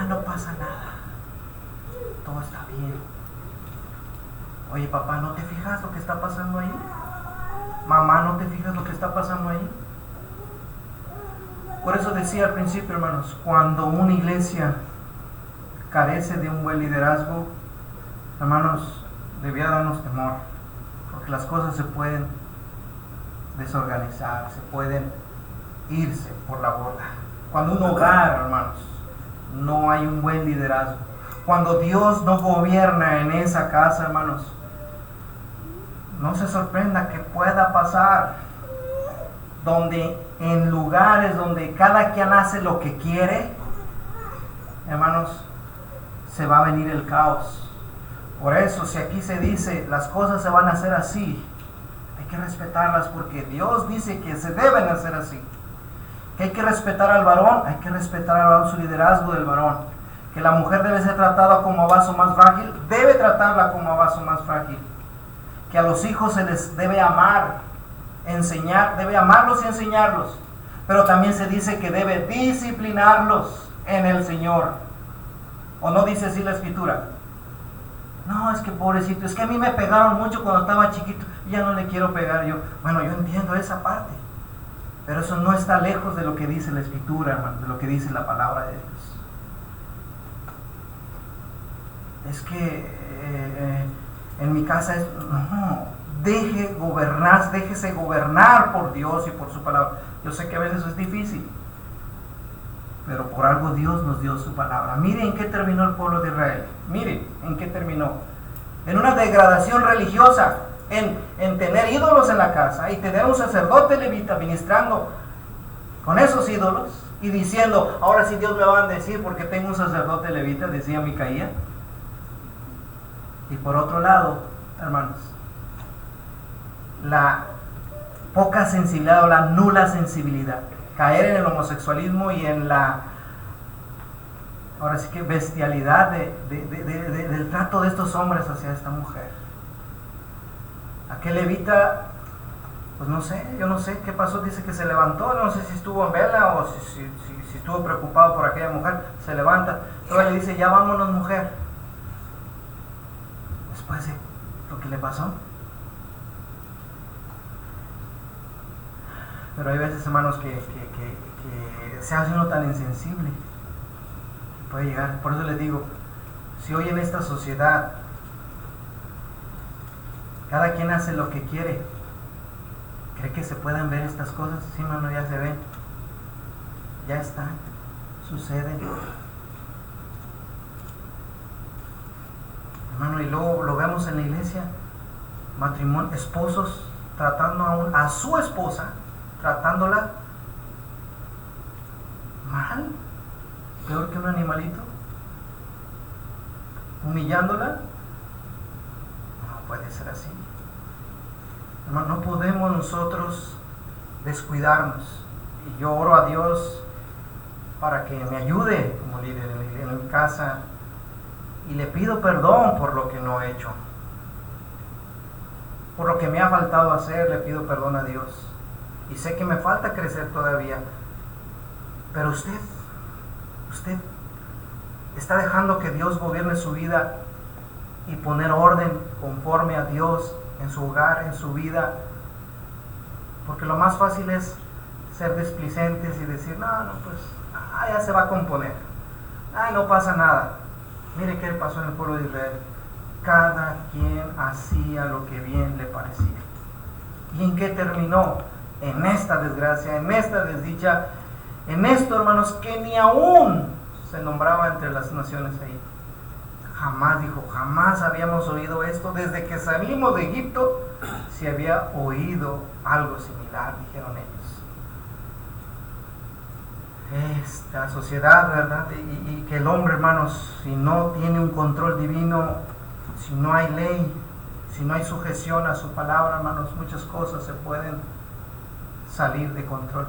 No pasa nada. Todo está bien. Oye, papá, ¿no te fijas lo que está pasando ahí? Mamá, ¿no te fijas lo que está pasando ahí? Por eso decía al principio, hermanos, cuando una iglesia carece de un buen liderazgo, hermanos, debía darnos temor, porque las cosas se pueden desorganizar, se pueden irse por la borda. Cuando un hogar, hermanos, no hay un buen liderazgo, cuando Dios no gobierna en esa casa, hermanos, no se sorprenda que pueda pasar donde en lugares donde cada quien hace lo que quiere, hermanos, se va a venir el caos. Por eso, si aquí se dice las cosas se van a hacer así, hay que respetarlas, porque Dios dice que se deben hacer así. Que hay que respetar al varón, hay que respetar al varón, su liderazgo del varón. Que la mujer debe ser tratada como vaso más frágil, debe tratarla como vaso más frágil. Que a los hijos se les debe amar, enseñar, debe amarlos y enseñarlos. Pero también se dice que debe disciplinarlos en el Señor. ¿O no dice así la Escritura? No, es que pobrecito, es que a mí me pegaron mucho cuando estaba chiquito y ya no le quiero pegar yo. Bueno, yo entiendo esa parte, pero eso no está lejos de lo que dice la Escritura, hermano, de lo que dice la palabra de Dios. Es que en mi casa es... No, déjese gobernar por Dios y por su palabra. Yo sé que a veces es difícil, pero por algo Dios nos dio su palabra. Miren en qué terminó el pueblo de Israel. Miren en qué terminó. En una degradación religiosa, en tener ídolos en la casa y tener un sacerdote levita ministrando con esos ídolos y diciendo, ahora sí Dios me va a bendecir porque tengo un sacerdote levita, decía Micaía. Y por otro lado, hermanos, la poca sensibilidad o la nula sensibilidad, caer en el homosexualismo y en la, ahora sí que bestialidad del trato de estos hombres hacia esta mujer. Aquel levita, pues no sé, yo no sé qué pasó, dice que se levantó, no sé si estuvo en vela o si estuvo preocupado por aquella mujer, se levanta, luego le dice, ya vámonos mujer, después de lo que le pasó. Pero hay veces, hermanos, que se hace uno tan insensible, puede llegar. Por eso les digo, si hoy en esta sociedad cada quien hace lo que quiere, ¿cree que se puedan ver estas cosas? Sí, hermano, ya se ven, ya están, suceden. Hermano, y luego lo vemos en la iglesia, matrimonio, esposos tratando a su esposa, tratándola mal, peor que un animalito, humillándola. No puede ser así. Hermano, no podemos nosotros descuidarnos. Y yo oro a Dios para que me ayude como líder en mi casa, y le pido perdón por lo que no he hecho, por lo que me ha faltado hacer. Le pido perdón a Dios. Y sé que me falta crecer todavía. Pero usted está dejando que Dios gobierne su vida y poner orden conforme a Dios en su hogar, en su vida. Porque lo más fácil es ser displicentes y decir, no, pues, ya se va a componer. Ay, no pasa nada. Mire qué pasó en el pueblo de Israel. Cada quien hacía lo que bien le parecía. ¿Y en qué terminó? En esta desgracia, en esta desdicha, en esto, hermanos, que ni aún se nombraba entre las naciones ahí. Jamás, dijo, jamás habíamos oído esto. Desde que salimos de Egipto, se había oído algo similar, dijeron ellos. Esta sociedad, ¿verdad? Y que el hombre, hermanos, si no tiene un control divino, si no hay ley, si no hay sujeción a su palabra, hermanos, muchas cosas se pueden salir de control.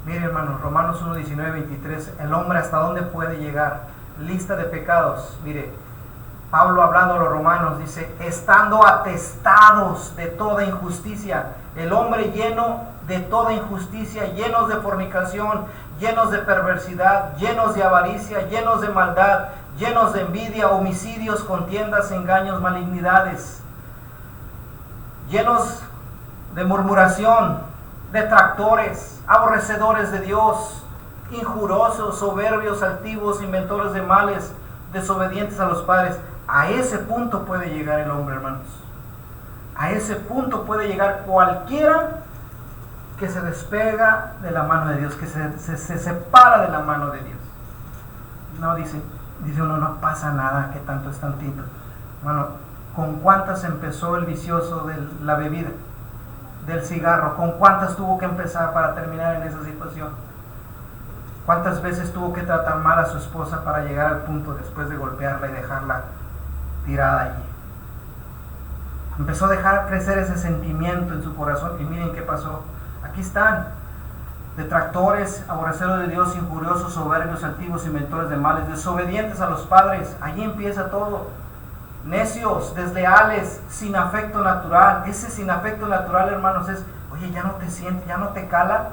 Mire, hermanos, Romanos 1, 19, 23, el hombre hasta dónde puede llegar. Lista de pecados. Mire, Pablo hablando a los romanos dice, estando atestados de toda injusticia, el hombre lleno de toda injusticia, llenos de fornicación, llenos de perversidad, llenos de avaricia, llenos de maldad, llenos de envidia, homicidios, contiendas, engaños, malignidades, llenos de murmuración, detractores, aborrecedores de Dios, injurosos, soberbios, altivos, inventores de males, desobedientes a los padres. A ese punto puede llegar el hombre, hermanos. A ese punto puede llegar cualquiera que se despega de la mano de Dios, que se separa de la mano de Dios. No, dice uno, no pasa nada, que tanto es tantito. Bueno, ¿con cuántas empezó el vicioso de la bebida, del cigarro? ¿Con cuántas tuvo que empezar para terminar en esa situación? ¿Cuántas veces tuvo que tratar mal a su esposa para llegar al punto después de golpearla y dejarla tirada allí? Empezó a dejar crecer ese sentimiento en su corazón y miren qué pasó. Aquí están, detractores, aborrecedores de Dios, injuriosos, soberbios, altivos, inventores de males, desobedientes a los padres. Allí empieza todo. Necios, desleales, sin afecto natural. Ese sin afecto natural, hermanos, es, oye, ya no te sientes, ya no te cala.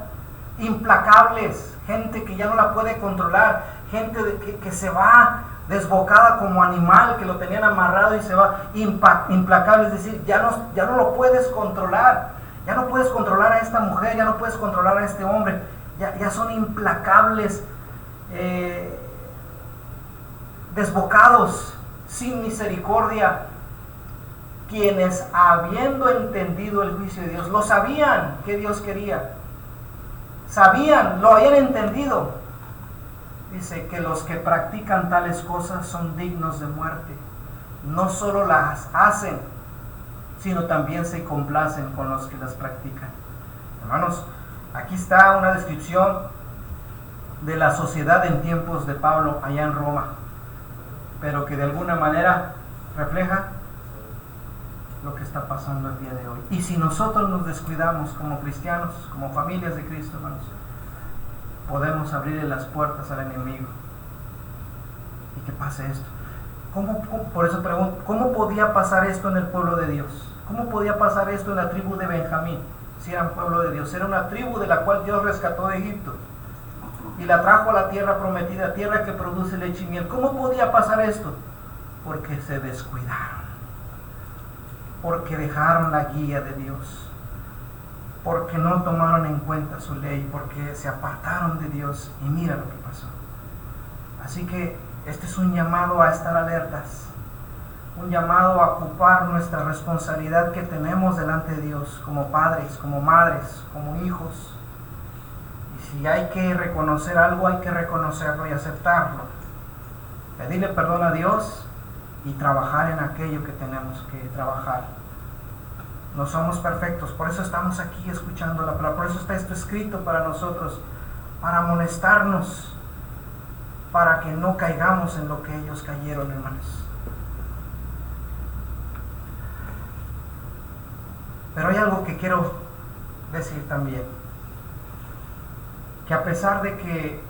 Implacables, gente que ya no la puede controlar, gente que se va desbocada como animal, que lo tenían amarrado y se va implacable, es decir, ya no lo puedes controlar. Ya no puedes controlar a esta mujer, ya no puedes controlar a este hombre, ya son implacables, desbocados, sin misericordia, quienes habiendo entendido el juicio de Dios, lo sabían que Dios quería, sabían, lo habían entendido. Dice que los que practican tales cosas son dignos de muerte. No solo las hacen, sino también se complacen con los que las practican. Hermanos, aquí está una descripción de la sociedad en tiempos de Pablo allá en Roma, pero que de alguna manera refleja lo que está pasando el día de hoy. Y si nosotros nos descuidamos como cristianos, como familias de Cristo, hermanos, podemos abrirle las puertas al enemigo y que pase esto. Por eso pregunto, ¿cómo podía pasar esto en el pueblo de Dios? ¿Cómo podía pasar esto en la tribu de Benjamín? Si eran pueblo de Dios, era una tribu de la cual Dios rescató de Egipto y la trajo a la tierra prometida, tierra que produce leche y miel. ¿Cómo podía pasar esto? Porque se descuidaron, porque dejaron la guía de Dios, porque no tomaron en cuenta su ley, porque se apartaron de Dios, y mira lo que pasó. Así que este es un llamado a estar alertas, un llamado a ocupar nuestra responsabilidad que tenemos delante de Dios, como padres, como madres, como hijos. Y si hay que reconocer algo, hay que reconocerlo y aceptarlo, pedirle perdón a Dios y trabajar en aquello que tenemos que trabajar. No somos perfectos, por eso estamos aquí escuchando la palabra, por eso está esto escrito para nosotros, para amonestarnos, para que no caigamos en lo que ellos cayeron, hermanos. Pero hay algo que quiero decir también, que a pesar de que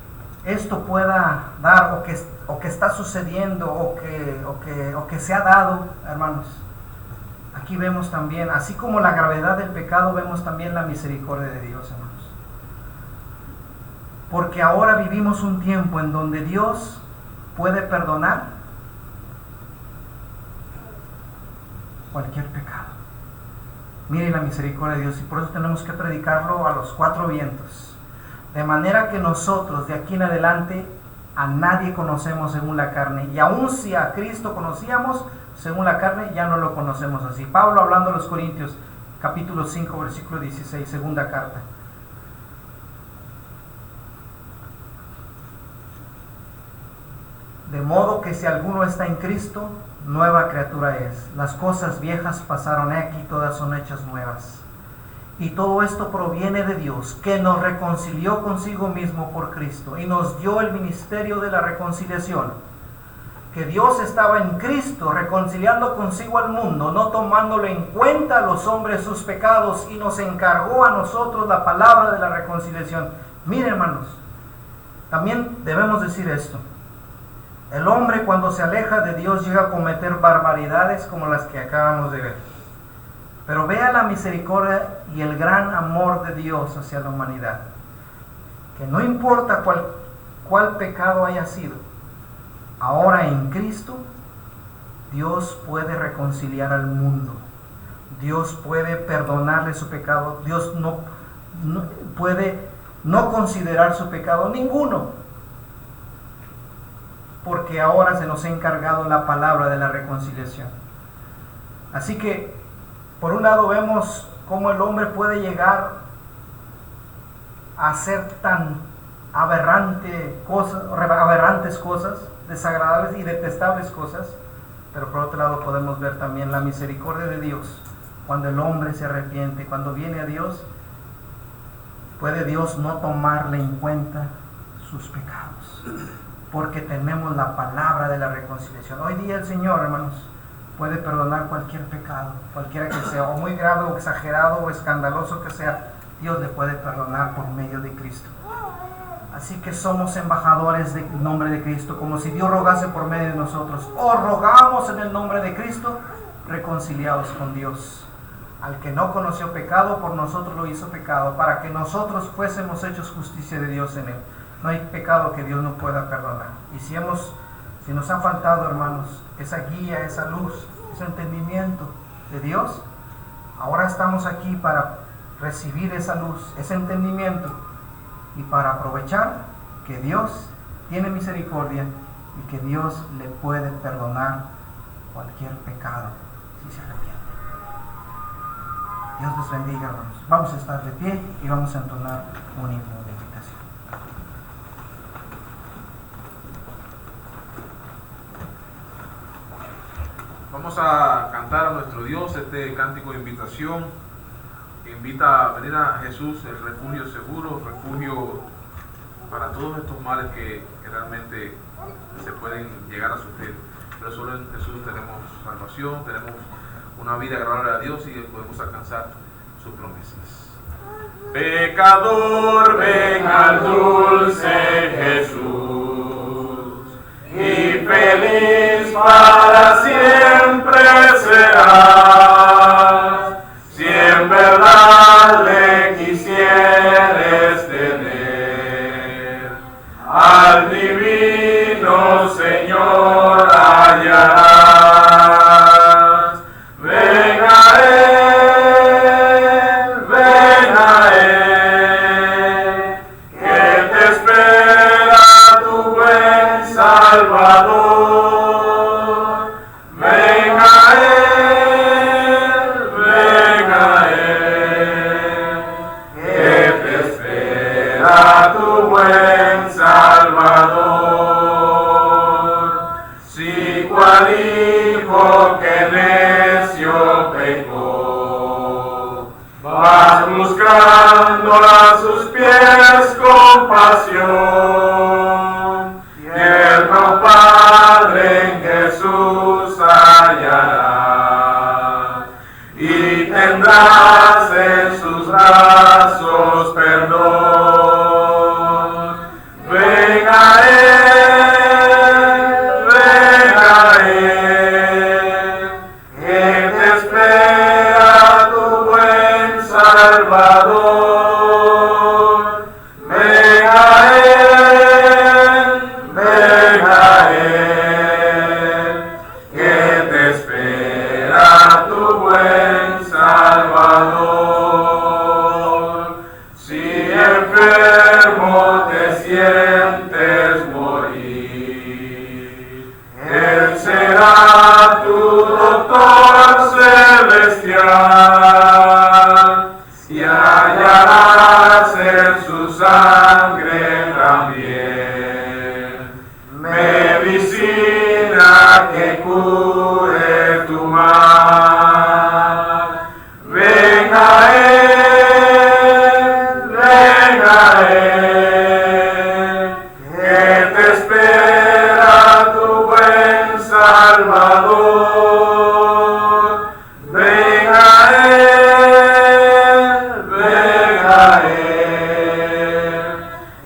esto pueda dar, o que está sucediendo, o que se ha dado, hermanos, aquí vemos también, así como la gravedad del pecado, vemos también la misericordia de Dios, hermanos. Porque ahora vivimos un tiempo en donde Dios puede perdonar cualquier pecado. Miren la misericordia de Dios, y por eso tenemos que predicarlo a los cuatro vientos. De manera que nosotros de aquí en adelante a nadie conocemos según la carne, y aun si a Cristo conocíamos según la carne, ya no lo conocemos así. Pablo hablando a los Corintios, capítulo 5, versículo 16, segunda carta. De modo que si alguno está en Cristo, nueva criatura es. Las cosas viejas pasaron, aquí todas son hechas nuevas. Y todo esto proviene de Dios, que nos reconcilió consigo mismo por Cristo y nos dio el ministerio de la reconciliación. Que Dios estaba en Cristo reconciliando consigo al mundo, no tomándole en cuenta a los hombres sus pecados, y nos encargó a nosotros la palabra de la reconciliación. Miren, hermanos, también debemos decir esto. El hombre, cuando se aleja de Dios, llega a cometer barbaridades como las que acabamos de ver. Pero vea la misericordia y el gran amor de Dios hacia la humanidad, que no importa cuál pecado haya sido, ahora en Cristo Dios puede reconciliar al mundo. Dios puede perdonarle su pecado. Dios no puede no considerar su pecado ninguno, porque ahora se nos ha encargado la palabra de la reconciliación. Así que, por un lado, vemos cómo el hombre puede llegar a hacer tan aberrantes cosas, desagradables y detestables cosas, pero por otro lado podemos ver también la misericordia de Dios. Cuando el hombre se arrepiente, cuando viene a Dios, puede Dios no tomarle en cuenta sus pecados, porque tenemos la palabra de la reconciliación. Hoy día el Señor, hermanos, puede perdonar cualquier pecado, cualquiera que sea, o muy grave, o exagerado, o escandaloso que sea. Dios le puede perdonar por medio de Cristo. Así que somos embajadores del nombre de Cristo, como si Dios rogase por medio de nosotros. O rogamos en el nombre de Cristo, reconciliados con Dios. Al que no conoció pecado, por nosotros lo hizo pecado, para que nosotros fuésemos hechos justicia de Dios en él. No hay pecado que Dios no pueda perdonar. Y si nos ha faltado, hermanos, esa guía, esa luz, ese entendimiento de Dios, ahora estamos aquí para recibir esa luz, ese entendimiento, y para aprovechar que Dios tiene misericordia y que Dios le puede perdonar cualquier pecado si se arrepiente. Dios les bendiga, hermanos. Vamos a estar de pie y vamos a entonar un himno de invitación. Vamos a cantar a nuestro Dios este cántico de invitación, que invita a venir a Jesús, el refugio seguro, refugio para todos estos males que realmente se pueden llegar a sufrir. Pero solo en Jesús tenemos salvación, tenemos una vida agradable a Dios y podemos alcanzar sus promesas. Pecador, ven al dulce Jesús, y feliz para siempre serás, si en verdad le quisieres tener. Al divino Señor hallarás. Ven a Él, que te espera tu buen Salvador. Ven a Él, que te espera tu buen Salvador. Si cual hijo que necio pecó, vas buscando a sus pies compasión, tierno Padre en Jesús hallarás, y tendrás en sus brazos perdón. Ven a Él, que te espera tu buen Salvador. Ven a Él, que te espera tu buen Salvador. Si enfermo te sientes morir, y hallarás en su sangre también medicina que cure tu mal. Ven a Él, que te espera tu buen Salvador. Ven a Él,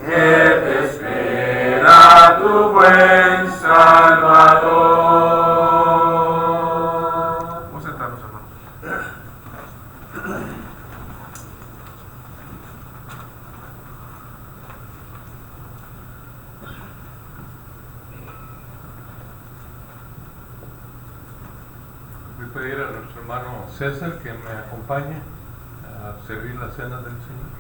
que te espera tu buen Salvador. Vamos a sentarnos, hermanos. Voy a pedir a nuestro hermano César que me acompañe a servir la cena del Señor.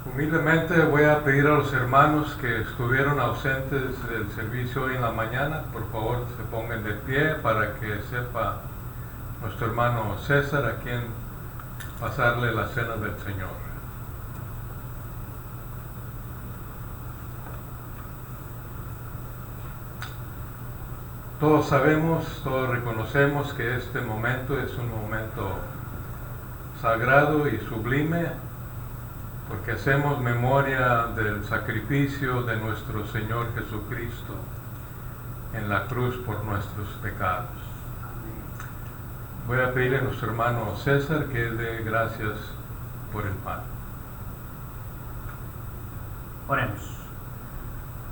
Humildemente voy a pedir a los hermanos que estuvieron ausentes del servicio hoy en la mañana, por favor se pongan de pie para que sepa nuestro hermano César a quien pasarle la cena del Señor. Todos sabemos, todos reconocemos que este momento es un momento sagrado y sublime, porque hacemos memoria del sacrificio de nuestro Señor Jesucristo en la cruz por nuestros pecados. Voy a pedir a nuestro hermano César que dé gracias por el pan. Oremos.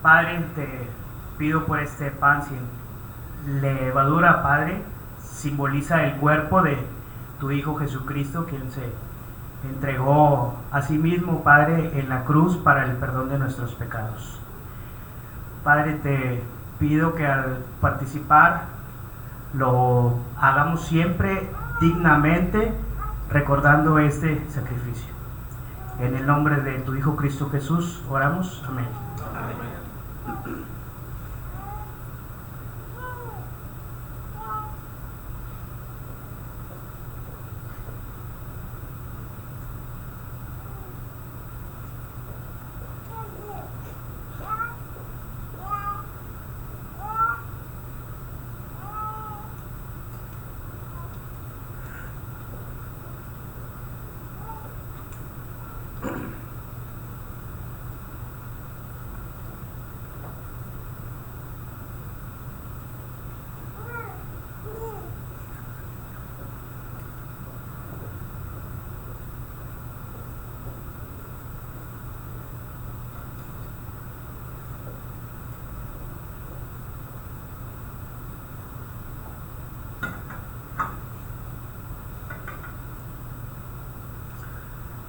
Padre, te pido por este pan, levadura, Padre, simboliza el cuerpo de tu Hijo Jesucristo, quien se entregó a sí mismo, Padre, en la cruz para el perdón de nuestros pecados. Padre, te pido que al participar lo hagamos siempre dignamente, recordando este sacrificio. En el nombre de tu Hijo Cristo Jesús oramos. Amén.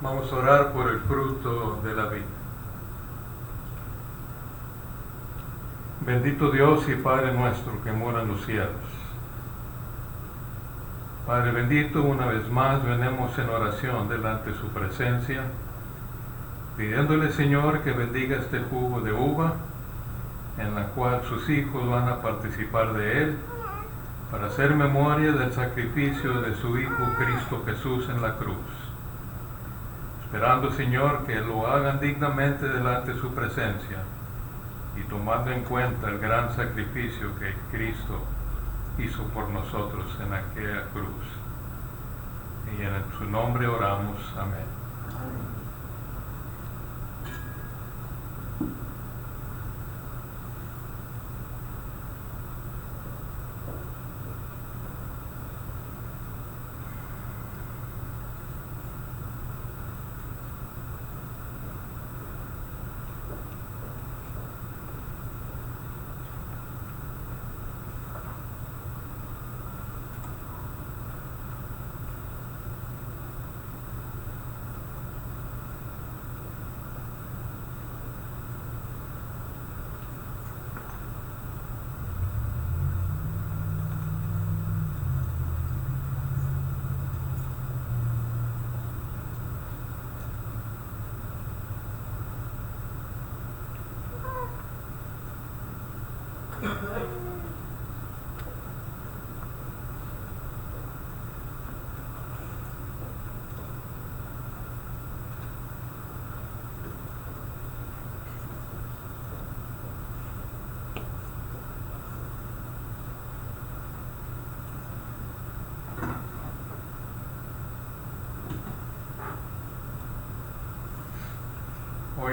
Vamos a orar por el fruto de la vida. Bendito Dios y Padre nuestro que mora en los cielos. Padre bendito, una vez más venimos en oración delante de su presencia, pidiéndole, Señor, que bendiga este jugo de uva, en la cual sus hijos van a participar de él, para hacer memoria del sacrificio de su Hijo Cristo Jesús en la cruz. Esperando, Señor, que lo hagan dignamente delante de su presencia y tomando en cuenta el gran sacrificio que Cristo hizo por nosotros en aquella cruz. Y en su nombre oramos. Amén.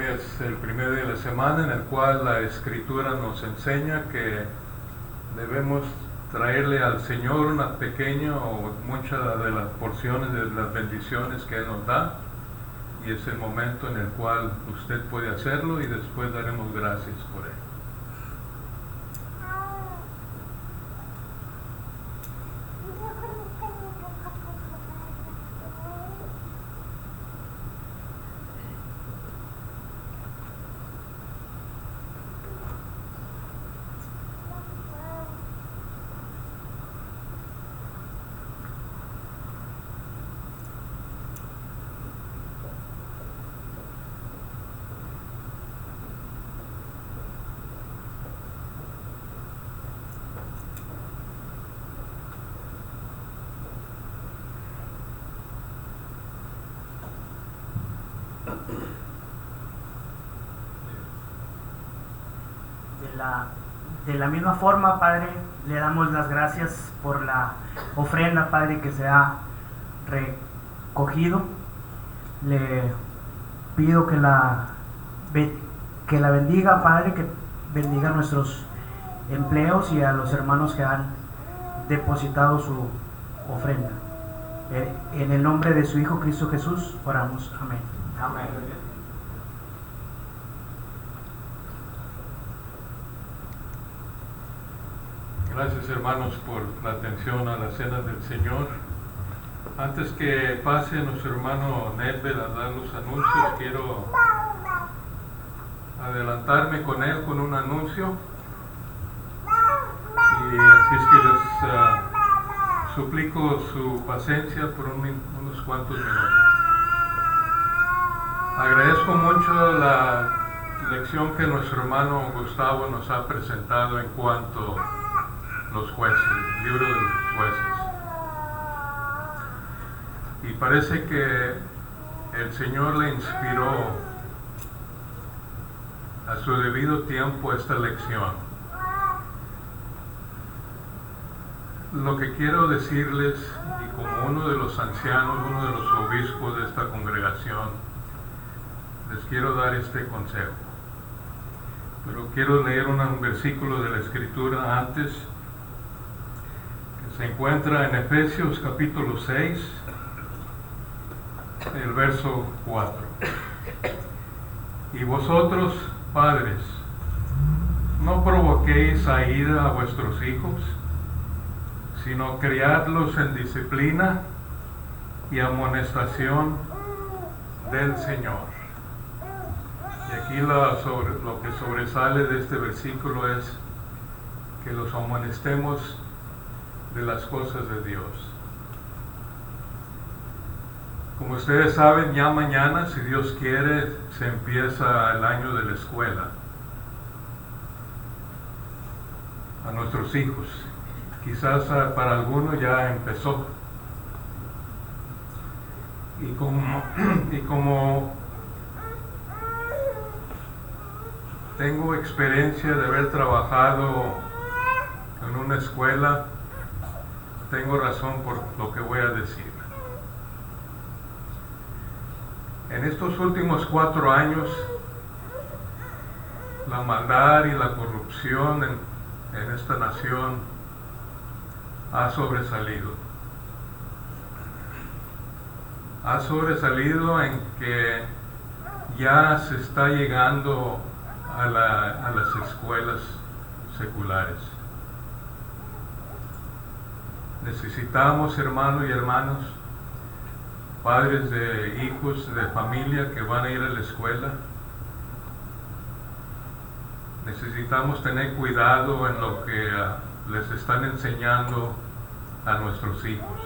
Hoy es el primer día de la semana en el cual la Escritura nos enseña que debemos traerle al Señor una pequeña o muchas de las porciones de las bendiciones que Él nos da, y es el momento en el cual usted puede hacerlo y después daremos gracias por Él. De la misma forma, Padre, le damos las gracias por la ofrenda, Padre, que se ha recogido. Le pido que la bendiga, Padre, que bendiga nuestros empleos y a los hermanos que han depositado su ofrenda. En el nombre de su Hijo Cristo Jesús, oramos. Amén. Amén. Gracias, hermanos, por la atención a la cena del Señor. Antes que pase nuestro hermano Nedved a dar los anuncios, quiero adelantarme con él con un anuncio. Y así es que les suplico su paciencia por unos cuantos minutos. Agradezco mucho la lección que nuestro hermano Gustavo nos ha presentado en cuanto a los jueces, el libro de los jueces. Y parece que el Señor le inspiró a su debido tiempo esta lección. Lo que quiero decirles, y como uno de los ancianos, uno de los obispos de esta congregación, les quiero dar este consejo. Pero quiero leer un versículo de la Escritura antes. Se encuentra en Efesios capítulo 6, el verso 4. Y vosotros, padres, no provoquéis a ira a vuestros hijos, sino criadlos en disciplina y amonestación del Señor. Y aquí lo que sobresale de este versículo es que los amonestemos de las cosas de Dios. Como ustedes saben, ya mañana, si Dios quiere, se empieza el año de la escuela a nuestros hijos. Quizás para algunos ya empezó. Y como tengo experiencia de haber trabajado en una escuela, tengo razón por lo que voy a decir. En estos últimos 4 años, la maldad y la corrupción en esta nación ha sobresalido. Ha sobresalido en que ya se está llegando a las escuelas seculares. Necesitamos, hermanos y hermanas, padres de hijos de familia que van a ir a la escuela. Necesitamos tener cuidado en lo que les están enseñando a nuestros hijos.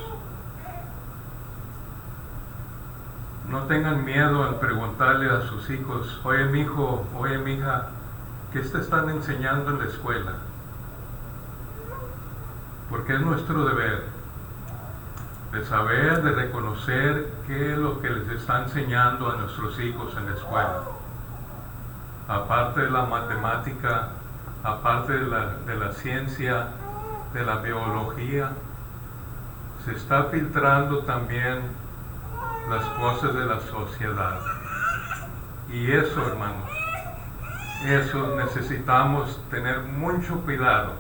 No tengan miedo en preguntarle a sus hijos: oye, mi hijo, oye, mi hija, ¿qué te están enseñando en la escuela? Porque es nuestro deber de saber, de reconocer qué es lo que les está enseñando a nuestros hijos en la escuela. Aparte de la matemática, aparte de la ciencia, de la biología, se está filtrando también las cosas de la sociedad. Y eso, hermanos, eso necesitamos tener mucho cuidado,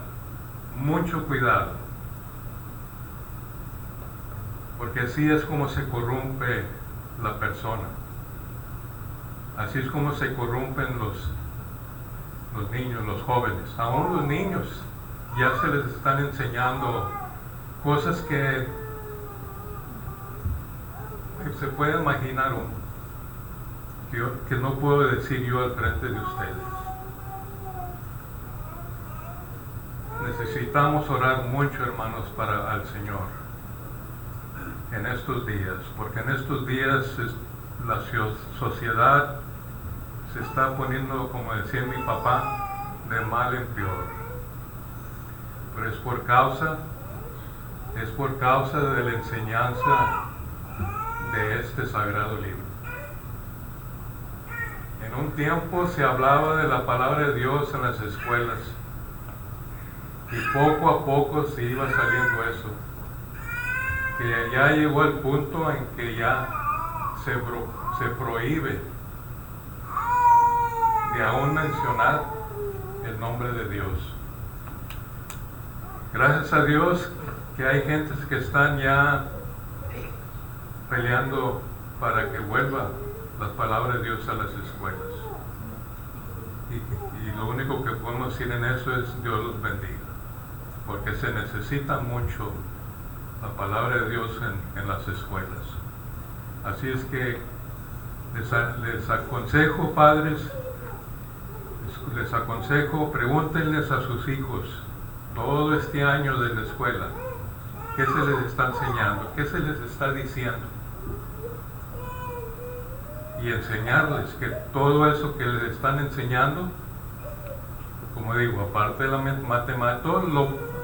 porque así es como se corrompe la persona, así es como se corrompen los niños, los jóvenes. Aún los niños ya se les están enseñando cosas que se puede imaginar uno, que no puedo decir yo al frente de ustedes. Necesitamos orar mucho, hermanos, para al Señor en estos días, porque en estos días la sociedad se está poniendo, como decía mi papá, de mal en peor. Pero es por causa de la enseñanza de este sagrado libro. En un tiempo se hablaba de la palabra de Dios en las escuelas y poco a poco se iba saliendo eso, que ya llegó el punto en que ya se prohíbe de aún mencionar el nombre de Dios. Gracias a Dios que hay gentes que están ya peleando para que vuelva las palabras de Dios a las escuelas. Y lo único que podemos decir en eso es Dios los bendiga, porque se necesita mucho la palabra de Dios en las escuelas. Así es que les aconsejo, padres, les aconsejo, pregúntenles a sus hijos todo este año de la escuela, ¿qué se les está enseñando? ¿Qué se les está diciendo? Y enseñarles que todo eso que les están enseñando, como digo, aparte de la matemática,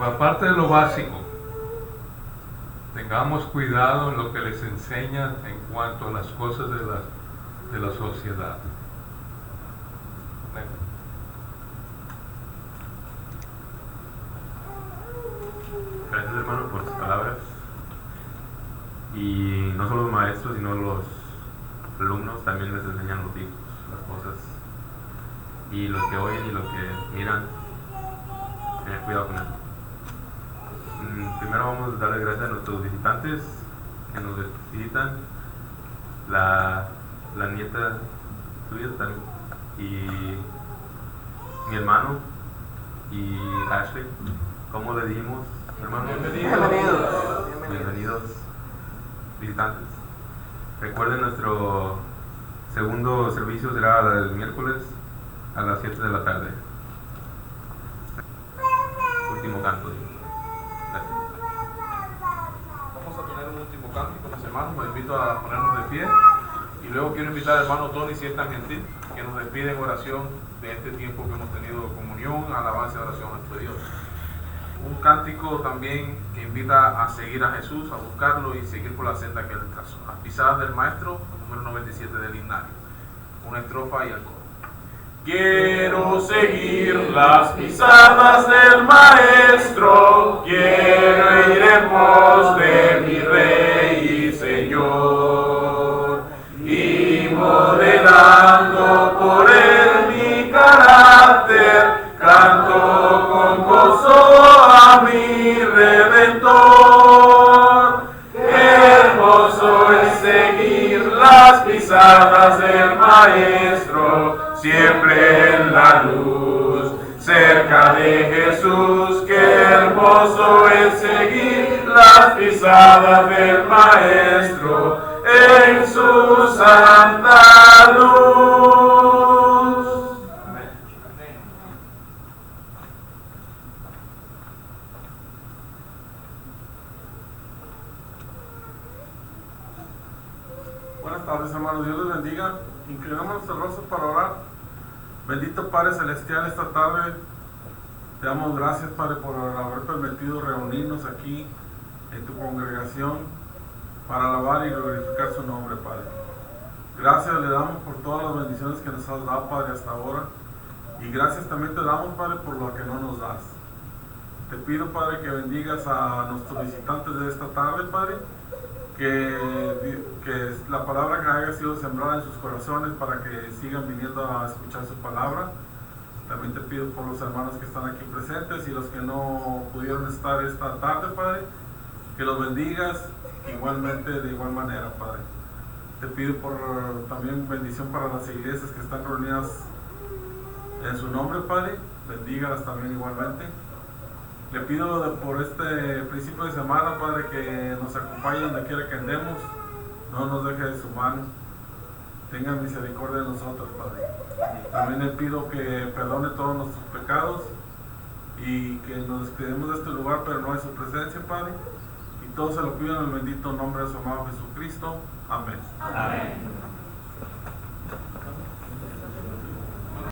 aparte de lo básico, tengamos cuidado en lo que les enseñan en cuanto a las cosas de la sociedad. Gracias, hermano, por tus palabras. Y no solo los maestros, sino los alumnos también les enseñan a los hijos las cosas. Y los que oyen y los que miran, tener cuidado con eso. Primero vamos a darle gracias a nuestros visitantes que nos visitan. La nieta tuya también, y mi hermano y Ashley. ¿Cómo le dimos, hermano? Bienvenidos, visitantes. Recuerden, nuestro segundo servicio será el miércoles a las 7 de la tarde. Último canto. Gracias. Vamos a tener un último canto con los hermanos. Los invito a ponernos de pie. Y luego quiero invitar al hermano Tony, si es tan gentil, que nos despide en oración de este tiempo que hemos tenido de comunión, alabanza y oración a nuestro Dios. Un cántico también que invita a seguir a Jesús, a buscarlo y seguir por la senda que él trazó. Las pisadas del maestro, número 97 del himnario. Una estrofa y el coro. Quiero seguir las pisadas del maestro, quiero ir en pos de mi Rey y Señor, y modelando por él mi carácter, canto con gozo a mi Redentor. Hermoso es seguir las pisadas del maestro, siempre en la luz, cerca de Jesús. Qué hermoso es seguir las pisadas del maestro en su santa luz. Buenas tardes, hermanos. Dios les bendiga. Inclinamos nuestros rostros para orar. Bendito Padre Celestial, esta tarde te damos gracias, Padre, por haber permitido reunirnos aquí en tu congregación para alabar y glorificar su nombre, Padre. Gracias le damos por todas las bendiciones que nos has dado, Padre, hasta ahora. Y gracias también te damos, Padre, por lo que no nos das. Te pido, Padre, que bendigas a nuestros visitantes de esta tarde, Padre, que la palabra que haya sido sembrada en sus corazones para que sigan viniendo a escuchar su palabra. También te pido por los hermanos que están aquí presentes y los que no pudieron estar esta tarde, Padre, que los bendigas igualmente, de igual manera, Padre. Te pido por también bendición para las iglesias que están reunidas en su nombre, Padre. Bendígalas también igualmente. Le pido por este principio de semana, Padre, que nos acompañe donde quiera que andemos, no nos deje de su mano. Tenga misericordia de nosotros, Padre. También le pido que perdone todos nuestros pecados y que nos despedimos de este lugar, pero no de su presencia, Padre. Y todo se lo pido en el bendito nombre de su amado Jesucristo. Amén. Amén.